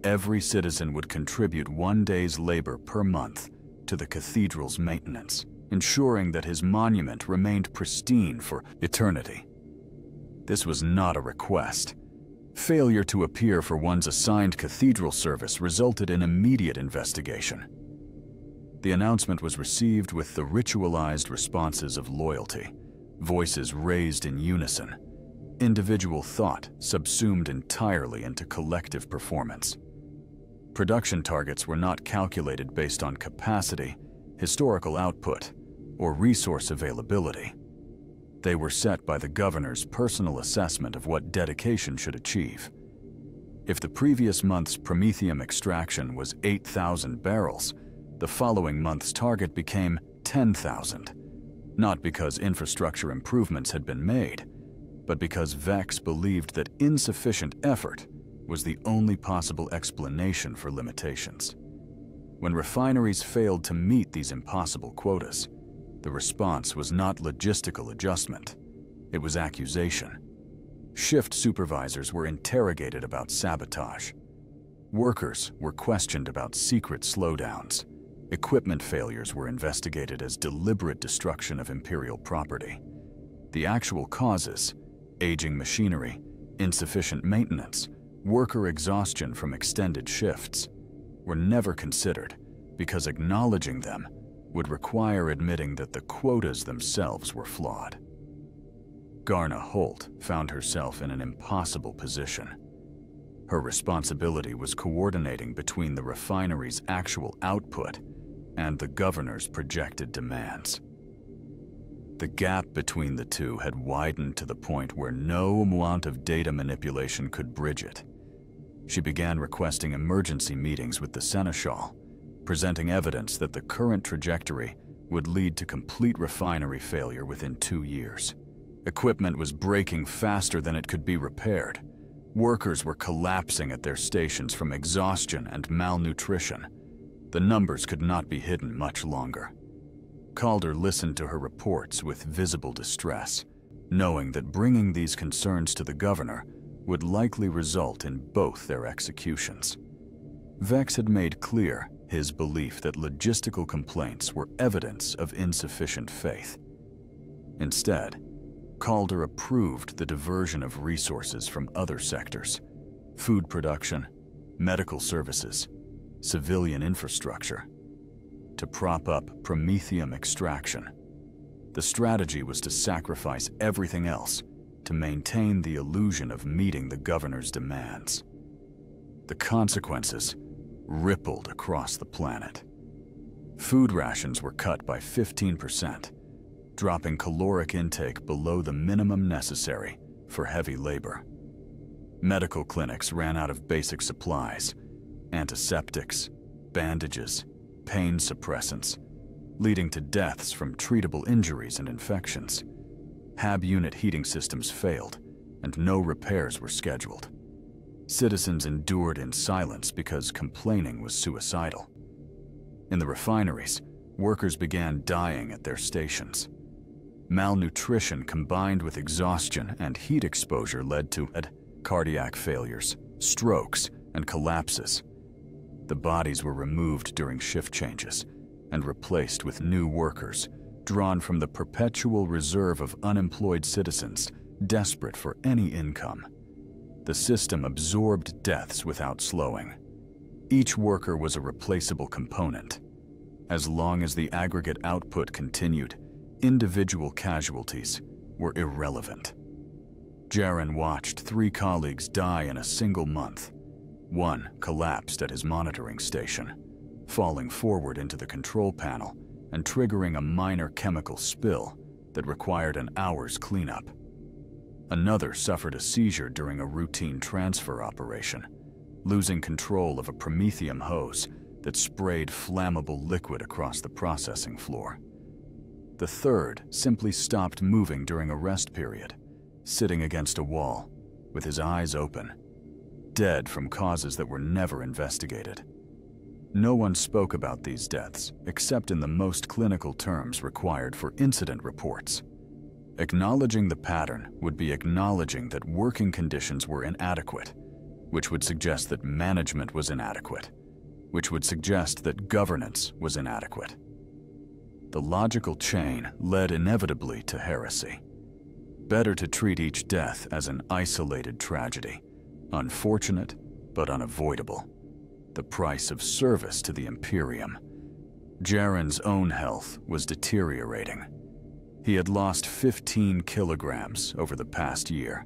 Every citizen would contribute 1 day's labor per month to the cathedral's maintenance, ensuring that his monument remained pristine for eternity. This was not a request. Failure to appear for one's assigned cathedral service resulted in immediate investigation. The announcement was received with the ritualized responses of loyalty, voices raised in unison, individual thought subsumed entirely into collective performance. Production targets were not calculated based on capacity, historical output, or resource availability. They were set by the governor's personal assessment of what dedication should achieve. If the previous month's promethium extraction was 8,000 barrels, the following month's target became 10,000, not because infrastructure improvements had been made, but because Vex believed that insufficient effort was the only possible explanation for limitations. When refineries failed to meet these impossible quotas, the response was not logistical adjustment, it was accusation. Shift supervisors were interrogated about sabotage. Workers were questioned about secret slowdowns. Equipment failures were investigated as deliberate destruction of Imperial property. The actual causes, aging machinery, insufficient maintenance, worker exhaustion from extended shifts, were never considered because acknowledging them would require admitting that the quotas themselves were flawed. Garna Holt found herself in an impossible position. Her responsibility was coordinating between the refinery's actual output and the governor's projected demands. The gap between the two had widened to the point where no amount of data manipulation could bridge it. She began requesting emergency meetings with the Seneschal, presenting evidence that the current trajectory would lead to complete refinery failure within 2 years. Equipment was breaking faster than it could be repaired. Workers were collapsing at their stations from exhaustion and malnutrition. The numbers could not be hidden much longer. Calder listened to her reports with visible distress, knowing that bringing these concerns to the governor would likely result in both their executions. Vex had made clear his belief that logistical complaints were evidence of insufficient faith. Instead, Calder approved the diversion of resources from other sectors: food production, medical services, civilian infrastructure, to prop up promethium extraction. The strategy was to sacrifice everything else to maintain the illusion of meeting the governor's demands. The consequences rippled across the planet. Food rations were cut by 15%, dropping caloric intake below the minimum necessary for heavy labor. Medical clinics ran out of basic supplies: antiseptics, bandages, pain suppressants, leading to deaths from treatable injuries and infections. HAB unit heating systems failed, and no repairs were scheduled. Citizens endured in silence because complaining was suicidal. In the refineries, workers began dying at their stations. Malnutrition combined with exhaustion and heat exposure led to cardiac failures, strokes, and collapses. The bodies were removed during shift changes and replaced with new workers, drawn from the perpetual reserve of unemployed citizens desperate for any income. The system absorbed deaths without slowing. Each worker was a replaceable component. As long as the aggregate output continued, individual casualties were irrelevant. Jaren watched 3 colleagues die in a single month. One collapsed at his monitoring station, falling forward into the control panel and triggering a minor chemical spill that required an hour's cleanup. Another suffered a seizure during a routine transfer operation, losing control of a promethium hose that sprayed flammable liquid across the processing floor. The third simply stopped moving during a rest period, sitting against a wall, with his eyes open, dead from causes that were never investigated. No one spoke about these deaths except in the most clinical terms required for incident reports. Acknowledging the pattern would be acknowledging that working conditions were inadequate, which would suggest that management was inadequate, which would suggest that governance was inadequate. The logical chain led inevitably to heresy. Better to treat each death as an isolated tragedy, unfortunate but unavoidable. The price of service to the Imperium. Jaren's own health was deteriorating. He had lost 15 kilograms over the past year,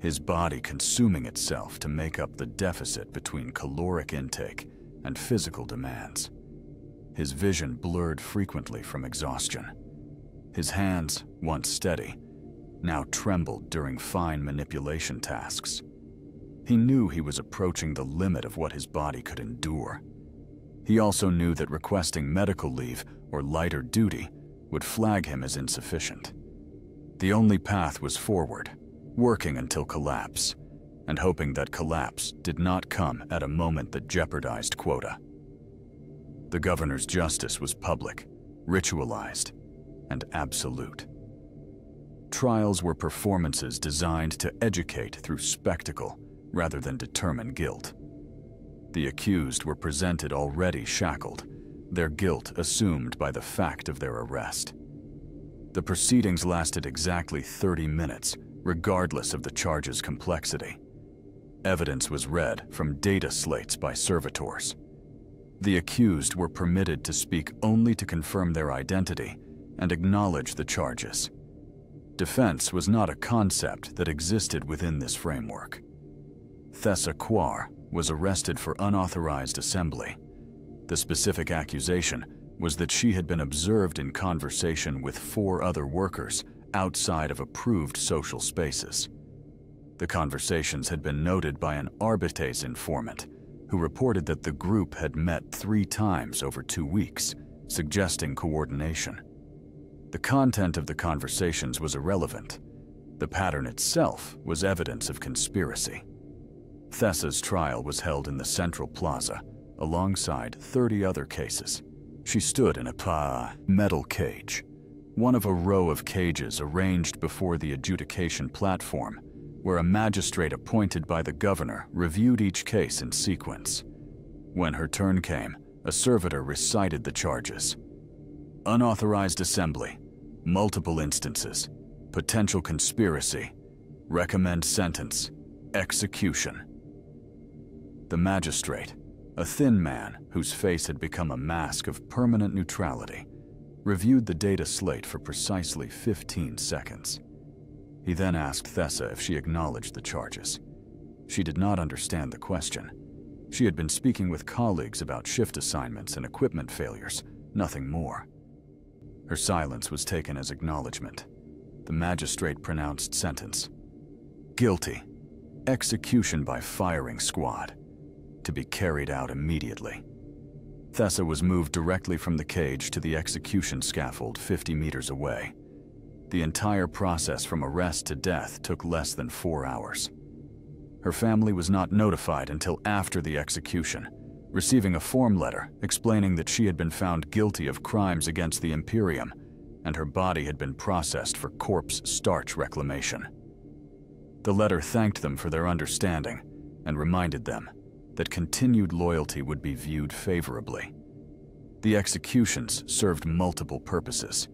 his body consuming itself to make up the deficit between caloric intake and physical demands. His vision blurred frequently from exhaustion. His hands, once steady, now trembled during fine manipulation tasks. He knew he was approaching the limit of what his body could endure. He also knew that requesting medical leave or lighter duty would flag him as insufficient. The only path was forward, working until collapse, and hoping that collapse did not come at a moment that jeopardized quota. The governor's justice was public, ritualized, and absolute. Trials were performances designed to educate through spectacle rather than determine guilt. The accused were presented already shackled, their guilt assumed by the fact of their arrest. The proceedings lasted exactly 30 minutes, regardless of the charge's complexity. Evidence was read from data slates by servitors. The accused were permitted to speak only to confirm their identity and acknowledge the charges. Defense was not a concept that existed within this framework. Thessa Quar was arrested for unauthorized assembly. The specific accusation was that she had been observed in conversation with 4 other workers outside of approved social spaces. The conversations had been noted by an Arbites informant who reported that the group had met 3 times over 2 weeks, suggesting coordination. The content of the conversations was irrelevant. The pattern itself was evidence of conspiracy. Thessa's trial was held in the central plaza, alongside 30 other cases. She stood in a metal cage, one of a row of cages arranged before the adjudication platform, where a magistrate appointed by the governor reviewed each case in sequence. When her turn came, a servitor recited the charges. Unauthorized assembly, multiple instances, potential conspiracy, recommend sentence, execution. The magistrate, a thin man whose face had become a mask of permanent neutrality, reviewed the data slate for precisely 15 seconds. He then asked Thessa if she acknowledged the charges. She did not understand the question. She had been speaking with colleagues about shift assignments and equipment failures, nothing more. Her silence was taken as acknowledgement. The magistrate pronounced sentence. Guilty. Execution by firing squad. To be carried out immediately. Thessa was moved directly from the cage to the execution scaffold 50 meters away. The entire process from arrest to death took less than 4 hours. Her family was not notified until after the execution, receiving a form letter explaining that she had been found guilty of crimes against the Imperium and her body had been processed for corpse starch reclamation. The letter thanked them for their understanding and reminded them that continued loyalty would be viewed favorably. The executions served multiple purposes.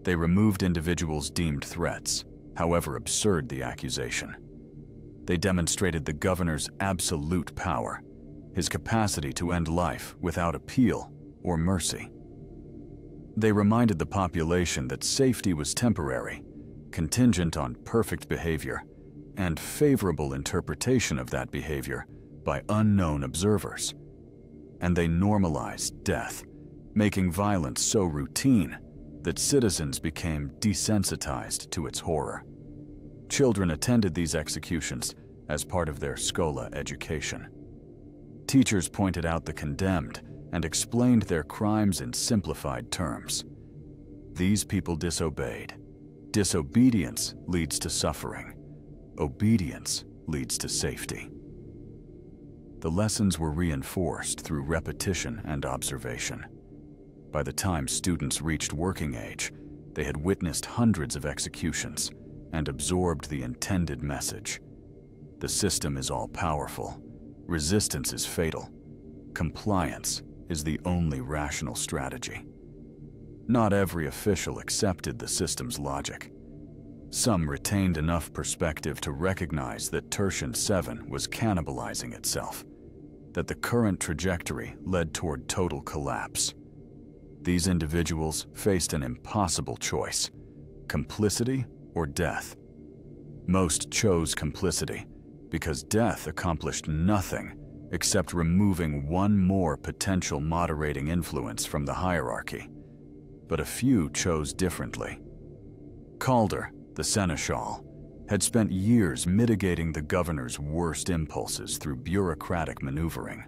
They removed individuals deemed threats, however absurd the accusation. They demonstrated the governor's absolute power, his capacity to end life without appeal or mercy. They reminded the population that safety was temporary, contingent on perfect behavior, and favorable interpretation of that behavior by unknown observers. And they normalized death, making violence so routine that citizens became desensitized to its horror. Children attended these executions as part of their schola education. Teachers pointed out the condemned and explained their crimes in simplified terms. These people disobeyed. Disobedience leads to suffering. Obedience leads to safety. The lessons were reinforced through repetition and observation. By the time students reached working age, they had witnessed hundreds of executions and absorbed the intended message. The system is all-powerful. Resistance is fatal. Compliance is the only rational strategy. Not every official accepted the system's logic. Some retained enough perspective to recognize that Tertian 7 was cannibalizing itself, that the current trajectory led toward total collapse. These individuals faced an impossible choice: complicity or death. Most chose complicity because death accomplished nothing except removing one more potential moderating influence from the hierarchy. But a few chose differently. Calder, the seneschal, had spent years mitigating the governor's worst impulses through bureaucratic maneuvering.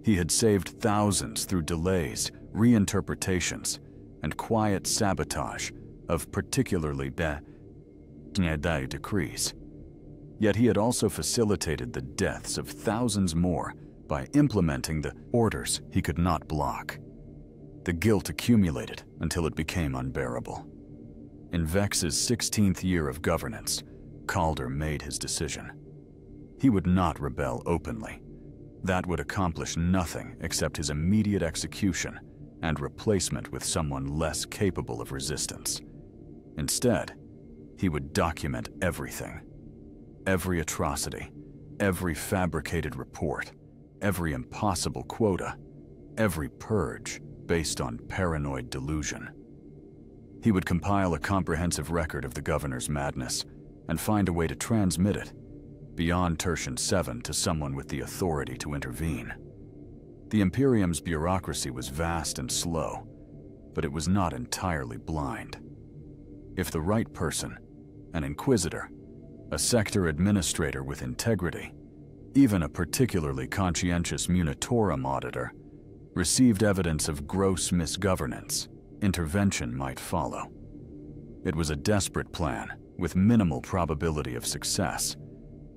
He had saved thousands through delays, reinterpretations, and quiet sabotage of particularly decrees. Yet he had also facilitated the deaths of thousands more by implementing the orders he could not block. The guilt accumulated until it became unbearable. In Vex's 16th year of governance, Calder made his decision. He would not rebel openly. That would accomplish nothing except his immediate execution and replacement with someone less capable of resistance. Instead, he would document everything. Every atrocity, every fabricated report, every impossible quota, every purge based on paranoid delusion. He would compile a comprehensive record of the governor's madness and find a way to transmit it beyond Tertian 7 to someone with the authority to intervene. The Imperium's bureaucracy was vast and slow, but it was not entirely blind. If the right person, an Inquisitor, a sector administrator with integrity, even a particularly conscientious Munitorum auditor, received evidence of gross misgovernance, intervention might follow. It was a desperate plan with minimal probability of success,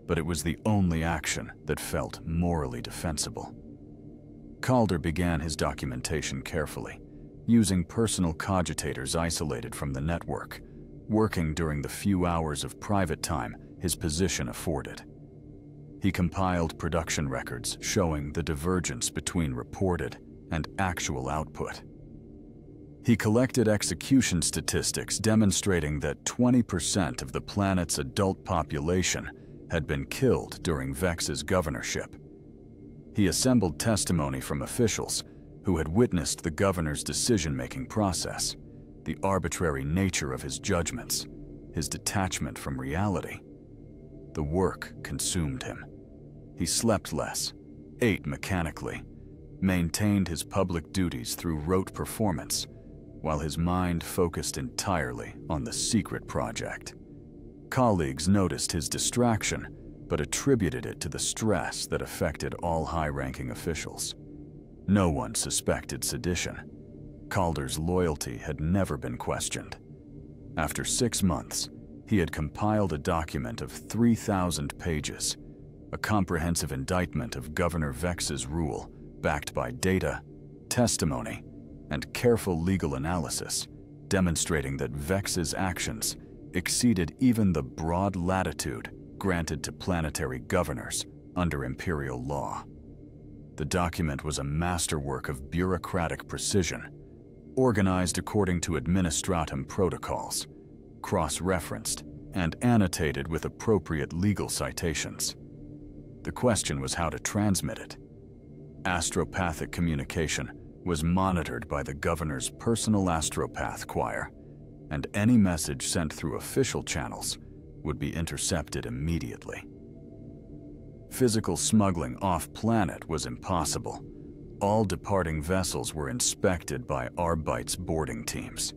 but it was the only action that felt morally defensible. Calder began his documentation carefully, using personal cogitators isolated from the network, working during the few hours of private time his position afforded. He compiled production records showing the divergence between reported and actual output. He collected execution statistics demonstrating that 20% of the planet's adult population had been killed during Vex's governorship. He assembled testimony from officials who had witnessed the governor's decision-making process, the arbitrary nature of his judgments, his detachment from reality. The work consumed him. He slept less, ate mechanically, maintained his public duties through rote performance, while his mind focused entirely on the secret project. Colleagues noticed his distraction, but attributed it to the stress that affected all high-ranking officials. No one suspected sedition. Calder's loyalty had never been questioned. After 6 months, he had compiled a document of 3,000 pages, a comprehensive indictment of Governor Vex's rule, backed by data, testimony, and careful legal analysis, demonstrating that Vex's actions exceeded even the broad latitude granted to planetary governors under imperial law. The document was a masterwork of bureaucratic precision, organized according to administratum protocols, cross-referenced, and annotated with appropriate legal citations. The question was how to transmit it. Astropathic communication was monitored by the governor's personal astropath choir, and any message sent through official channels would be intercepted immediately. Physical smuggling off-planet was impossible. All departing vessels were inspected by Arbite's boarding teams.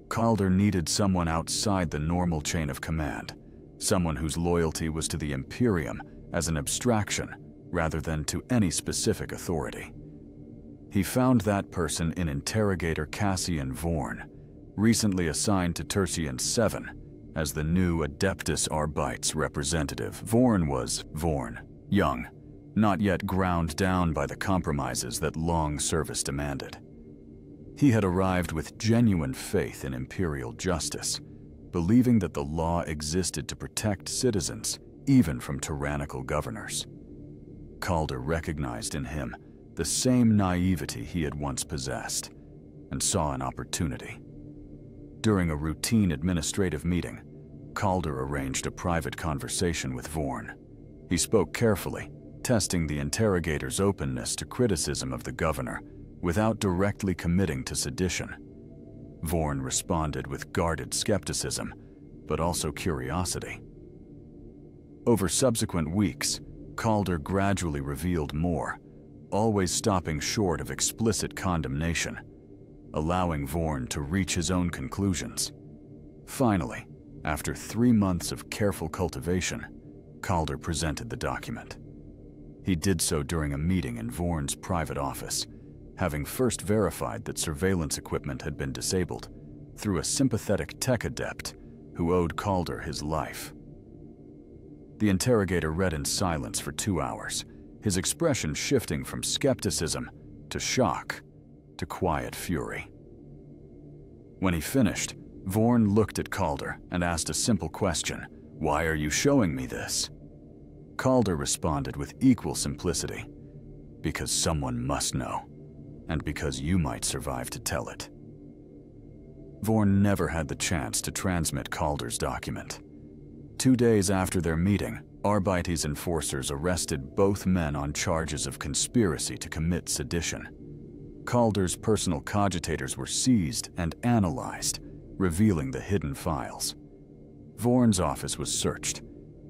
Calder needed someone outside the normal chain of command, someone whose loyalty was to the Imperium as an abstraction rather than to any specific authority. He found that person in interrogator Cassian Vorn, recently assigned to Tertian 7 as the new Adeptus Arbite's representative. Vorn was young, not yet ground down by the compromises that long service demanded. He had arrived with genuine faith in imperial justice, believing that the law existed to protect citizens even from tyrannical governors. Calder recognized in him the same naivety he had once possessed and saw an opportunity. During a routine administrative meeting, Calder arranged a private conversation with Vorn. He spoke carefully, testing the interrogator's openness to criticism of the governor without directly committing to sedition. Vorn responded with guarded skepticism, but also curiosity. Over subsequent weeks, Calder gradually revealed more, always stopping short of explicit condemnation, allowing Vorn to reach his own conclusions. Finally, after 3 months of careful cultivation, Calder presented the document. He did so during a meeting in Vorn's private office, having first verified that surveillance equipment had been disabled through a sympathetic tech adept who owed Calder his life. The interrogator read in silence for 2 hours, his expression shifting from skepticism to shock to quiet fury. When he finished, Vorn looked at Calder and asked a simple question: "Why are you showing me this?" Calder responded with equal simplicity: "Because someone must know, and because you might survive to tell it." Vorn never had the chance to transmit Calder's document. 2 days after their meeting, Arbite's enforcers arrested both men on charges of conspiracy to commit sedition. Calder's personal cogitators were seized and analyzed, revealing the hidden files. Vorn's office was searched,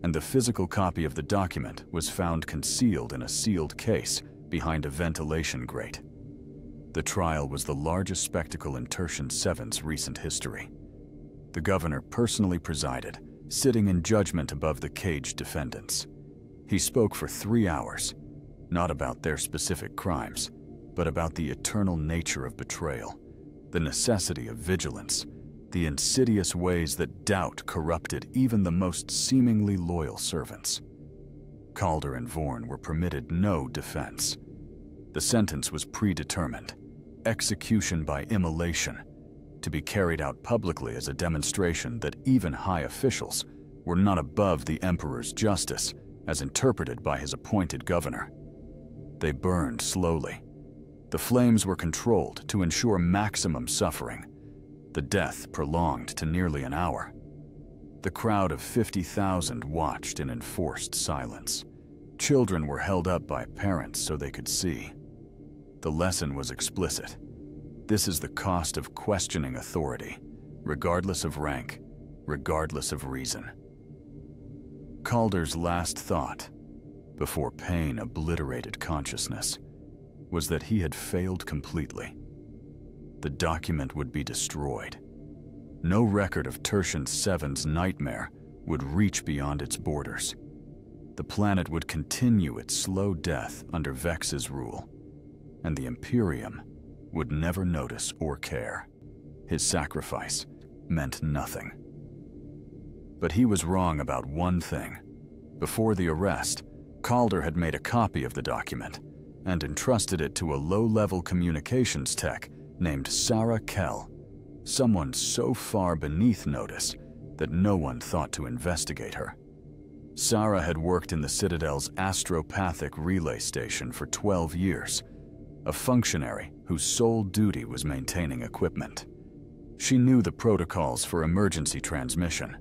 and the physical copy of the document was found concealed in a sealed case behind a ventilation grate. The trial was the largest spectacle in Tertian 7's recent history. The governor personally presided, sitting in judgment above the caged defendants. He spoke for 3 hours, not about their specific crimes, but about the eternal nature of betrayal, the necessity of vigilance, the insidious ways that doubt corrupted even the most seemingly loyal servants. Calder and Vorn were permitted no defense. The sentence was predetermined: execution by immolation, to be carried out publicly as a demonstration that even high officials were not above the emperor's justice as interpreted by his appointed governor. They burned slowly. The flames were controlled to ensure maximum suffering, the death prolonged to nearly an hour. The crowd of 50,000 watched in enforced silence. Children were held up by parents so they could see. The lesson was explicit. This is the cost of questioning authority, regardless of rank, regardless of reason. Calder's last thought, before pain obliterated consciousness, was that he had failed completely. The document would be destroyed. No record of Tertian 7's nightmare would reach beyond its borders. The planet would continue its slow death under Vex's rule, and the Imperium would never notice or care. His sacrifice meant nothing. But he was wrong about one thing. Before the arrest, Calder had made a copy of the document and entrusted it to a low-level communications tech named Sarah Kell, someone so far beneath notice that no one thought to investigate her. Sarah had worked in the Citadel's astropathic relay station for 12 years, a functionary whose sole duty was maintaining equipment. She knew the protocols for emergency transmission,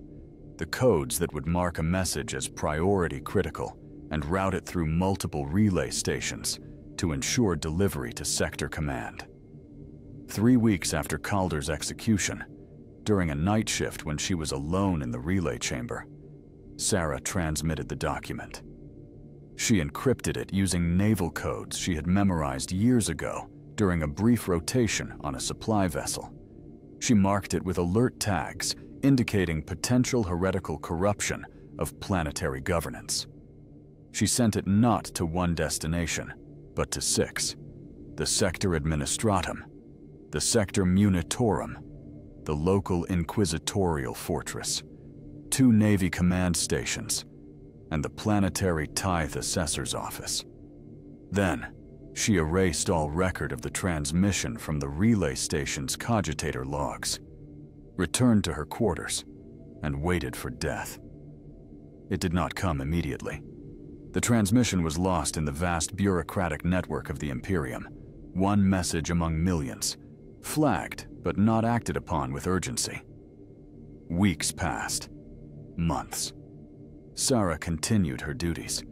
the codes that would mark a message as priority critical and route it through multiple relay stations, to ensure delivery to Sector Command. 3 weeks after Calder's execution, during a night shift when she was alone in the relay chamber, Sarah transmitted the document. She encrypted it using naval codes she had memorized years ago during a brief rotation on a supply vessel. She marked it with alert tags indicating potential heretical corruption of planetary governance. She sent it not to one destination, but to 6: the Sector Administratum, the Sector Munitorum, the local Inquisitorial Fortress, 2 Navy command stations, and the Planetary Tithe Assessor's Office. Then, she erased all record of the transmission from the relay station's cogitator logs, returned to her quarters, and waited for death. It did not come immediately. The transmission was lost in the vast bureaucratic network of the Imperium, one message among millions, flagged but not acted upon with urgency. Weeks passed. Months. Sarah continued her duties,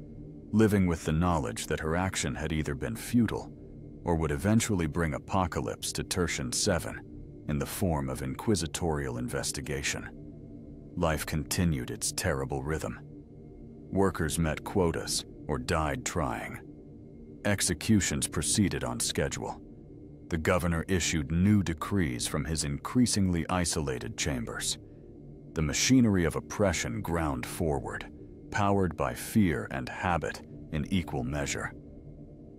living with the knowledge that her action had either been futile or would eventually bring apocalypse to Tertian 7 in the form of inquisitorial investigation. Life continued its terrible rhythm. Workers met quotas or died trying. Executions proceeded on schedule. The governor issued new decrees from his increasingly isolated chambers. The machinery of oppression ground forward, powered by fear and habit in equal measure.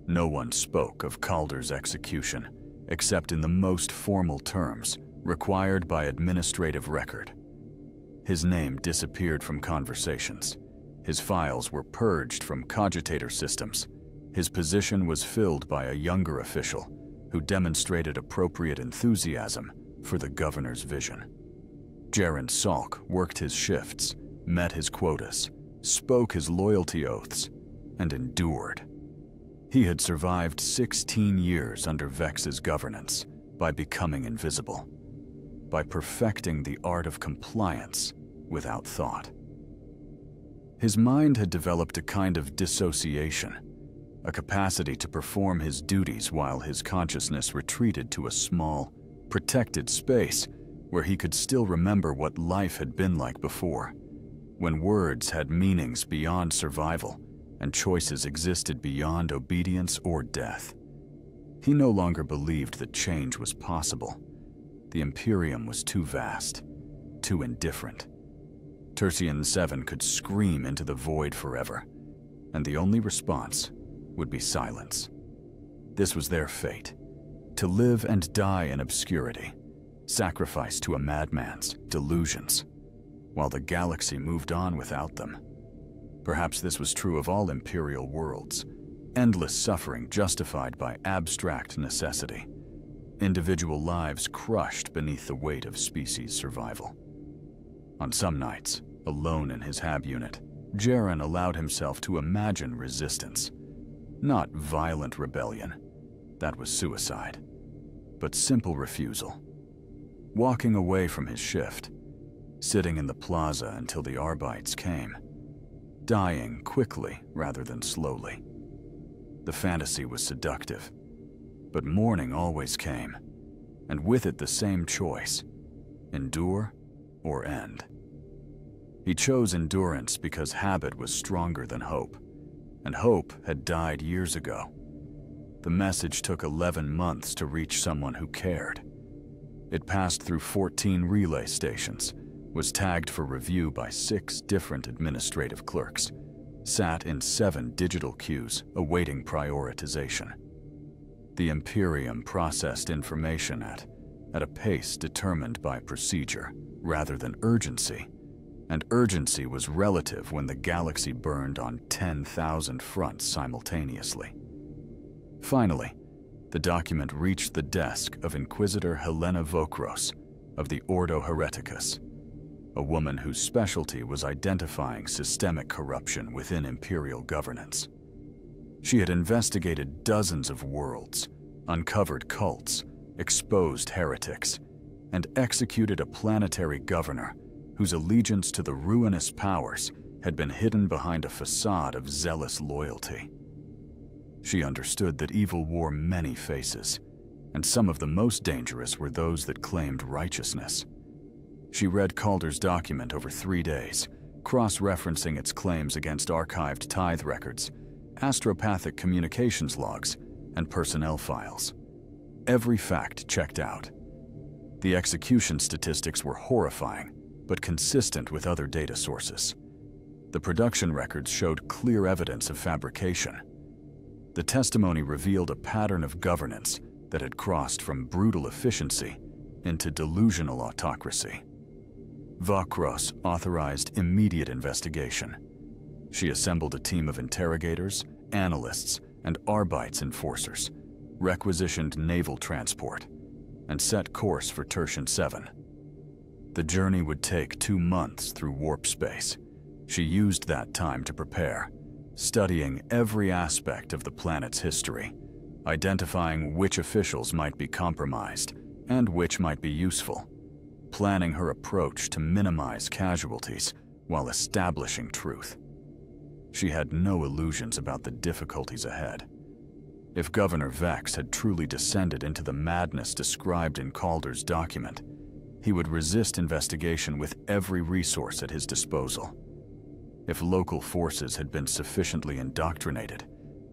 No one spoke of Calder's execution, except in the most formal terms required by administrative record. His name disappeared from conversations. His files were purged from cogitator systems. His position was filled by a younger official who demonstrated appropriate enthusiasm for the governor's vision. Jaren Salk worked his shifts, met his quotas, spoke his loyalty oaths, and endured. He had survived 16 years under Vex's governance by becoming invisible, by perfecting the art of compliance without thought. His mind had developed a kind of dissociation, a capacity to perform his duties while his consciousness retreated to a small, protected space where he could still remember what life had been like before, when words had meanings beyond survival and choices existed beyond obedience or death. He no longer believed that change was possible. The Imperium was too vast, too indifferent. Tertian 7 could scream into the void forever, and the only response would be silence. This was their fate, to live and die in obscurity, sacrificed to a madman's delusions, while the galaxy moved on without them. Perhaps this was true of all imperial worlds, endless suffering justified by abstract necessity, individual lives crushed beneath the weight of species survival. On some nights, alone in his hab unit, Jaren allowed himself to imagine resistance. Not violent rebellion, that was suicide, but simple refusal. Walking away from his shift, sitting in the plaza until the Arbites came, dying quickly rather than slowly. The fantasy was seductive, but morning always came, and with it the same choice: endure or end. He chose endurance because habit was stronger than hope, and hope had died years ago. The message took 11 months to reach someone who cared. It passed through 14 relay stations, was tagged for review by 6 different administrative clerks, sat in 7 digital queues awaiting prioritization. The Imperium processed information at a pace determined by procedure rather than urgency, and urgency was relative when the galaxy burned on 10,000 fronts simultaneously. Finally, the document reached the desk of Inquisitor Helena Vokros of the Ordo Hereticus, a woman whose specialty was identifying systemic corruption within imperial governance. She had investigated dozens of worlds, uncovered cults, exposed heretics, and executed a planetary governor whose allegiance to the ruinous powers had been hidden behind a facade of zealous loyalty. She understood that evil wore many faces, and some of the most dangerous were those that claimed righteousness. She read Calder's document over 3 days, cross-referencing its claims against archived tithe records, astropathic communications logs, and personnel files. Every fact checked out. The execution statistics were horrifying, but consistent with other data sources. The production records showed clear evidence of fabrication. The testimony revealed a pattern of governance that had crossed from brutal efficiency into delusional autocracy. Vakros authorized immediate investigation. She assembled a team of interrogators, analysts, and Arbites enforcers, requisitioned naval transport, and set course for Tertian 7. The journey would take 2 months through warp space. She used that time to prepare, studying every aspect of the planet's history, identifying which officials might be compromised and which might be useful, planning her approach to minimize casualties while establishing truth. She had no illusions about the difficulties ahead. If Governor Vex had truly descended into the madness described in Calder's document, he would resist investigation with every resource at his disposal. If local forces had been sufficiently indoctrinated,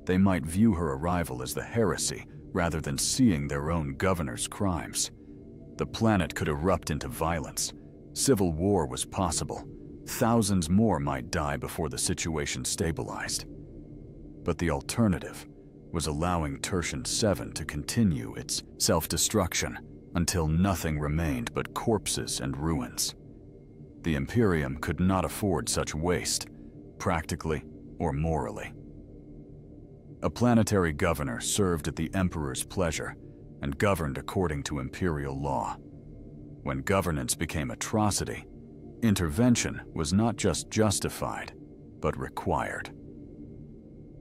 they might view her arrival as the heresy rather than seeing their own governor's crimes. The planet could erupt into violence. Civil war was possible. Thousands more might die before the situation stabilized. But the alternative was allowing Tertian 7 to continue its self-destruction until nothing remained but corpses and ruins. The Imperium could not afford such waste, practically or morally. A planetary governor served at the Emperor's pleasure and governed according to imperial law. When governance became atrocity, intervention was not just justified, but required.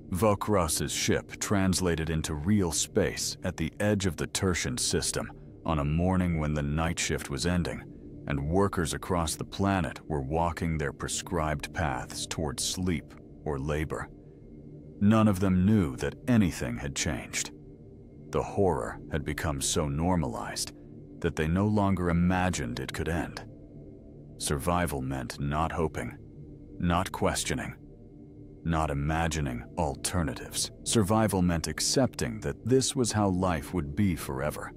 Vokros's ship translated into real space at the edge of the Tertian system on a morning when the night shift was ending, and workers across the planet were walking their prescribed paths towards sleep or labor. None of them knew that anything had changed. The horror had become so normalized that they no longer imagined it could end. Survival meant not hoping, not questioning, not imagining alternatives. Survival meant accepting that this was how life would be forever,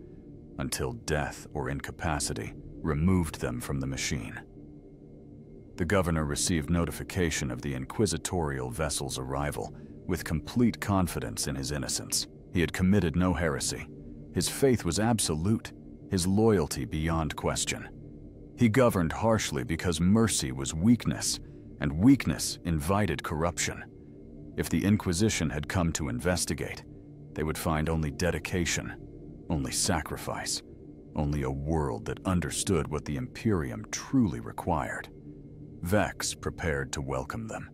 until death or incapacity removed them from the machine. The governor received notification of the inquisitorial vessel's arrival with complete confidence in his innocence. He had committed no heresy. His faith was absolute, his loyalty beyond question. He governed harshly because mercy was weakness, and weakness invited corruption. If the Inquisition had come to investigate, they would find only dedication, only sacrifice, only a world that understood what the Imperium truly required. Vex prepared to welcome them.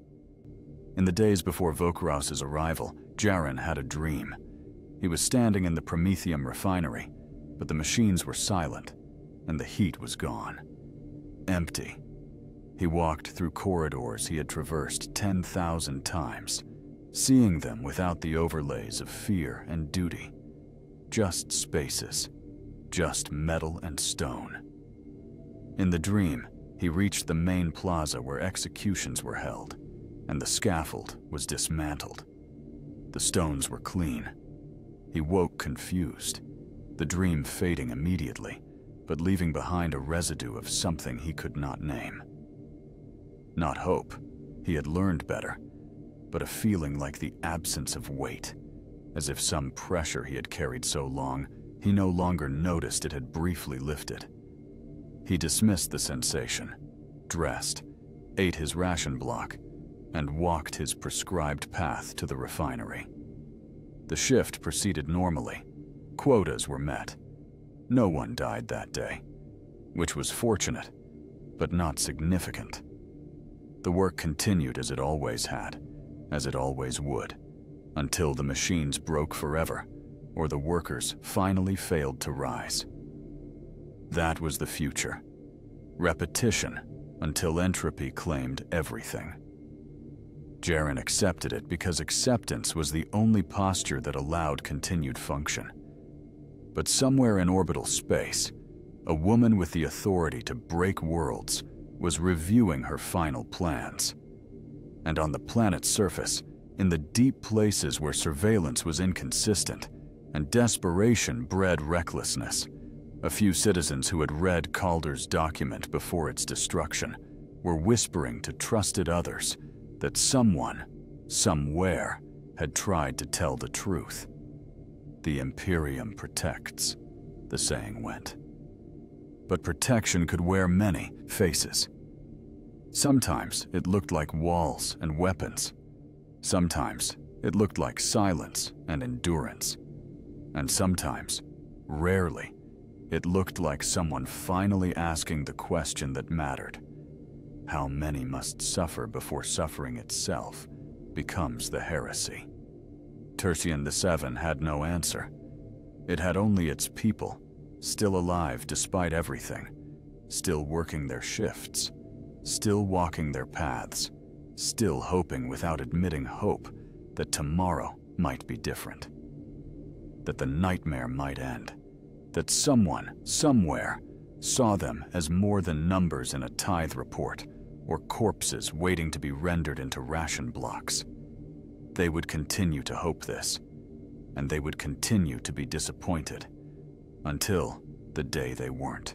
In the days before Vokros's arrival, Jaren had a dream. He was standing in the Prometheum refinery, but the machines were silent, and the heat was gone. Empty. He walked through corridors he had traversed 10,000 times, seeing them without the overlays of fear and duty. Just spaces. Just metal and stone. In the dream, he reached the main plaza where executions were held, and the scaffold was dismantled. The stones were clean. He woke confused, the dream fading immediately, but leaving behind a residue of something he could not name. Not hope, he had learned better, but a feeling like the absence of weight, as if some pressure he had carried so long, he no longer noticed it had briefly lifted. He dismissed the sensation, dressed, ate his ration block, and walked his prescribed path to the refinery. The shift proceeded normally. Quotas were met. No one died that day, which was fortunate, but not significant. The work continued as it always had, as it always would, until the machines broke forever, or the workers finally failed to rise. That was the future. Repetition until entropy claimed everything. Jaren accepted it because acceptance was the only posture that allowed continued function. But somewhere in orbital space, a woman with the authority to break worlds was reviewing her final plans. And on the planet's surface, in the deep places where surveillance was inconsistent and desperation bred recklessness, a few citizens who had read Calder's document before its destruction were whispering to trusted others that someone, somewhere, had tried to tell the truth. The Imperium protects, the saying went. But protection could wear many faces. Sometimes it looked like walls and weapons. Sometimes it looked like silence and endurance. And sometimes, rarely, it looked like someone finally asking the question that mattered. How many must suffer before suffering itself becomes the heresy? Tertian VII had no answer. It had only its people, still alive despite everything, still working their shifts, still walking their paths, still hoping without admitting hope that tomorrow might be different, that the nightmare might end, that someone, somewhere, saw them as more than numbers in a tithe report or corpses waiting to be rendered into ration blocks. They would continue to hope this, and they would continue to be disappointed until the day they weren't.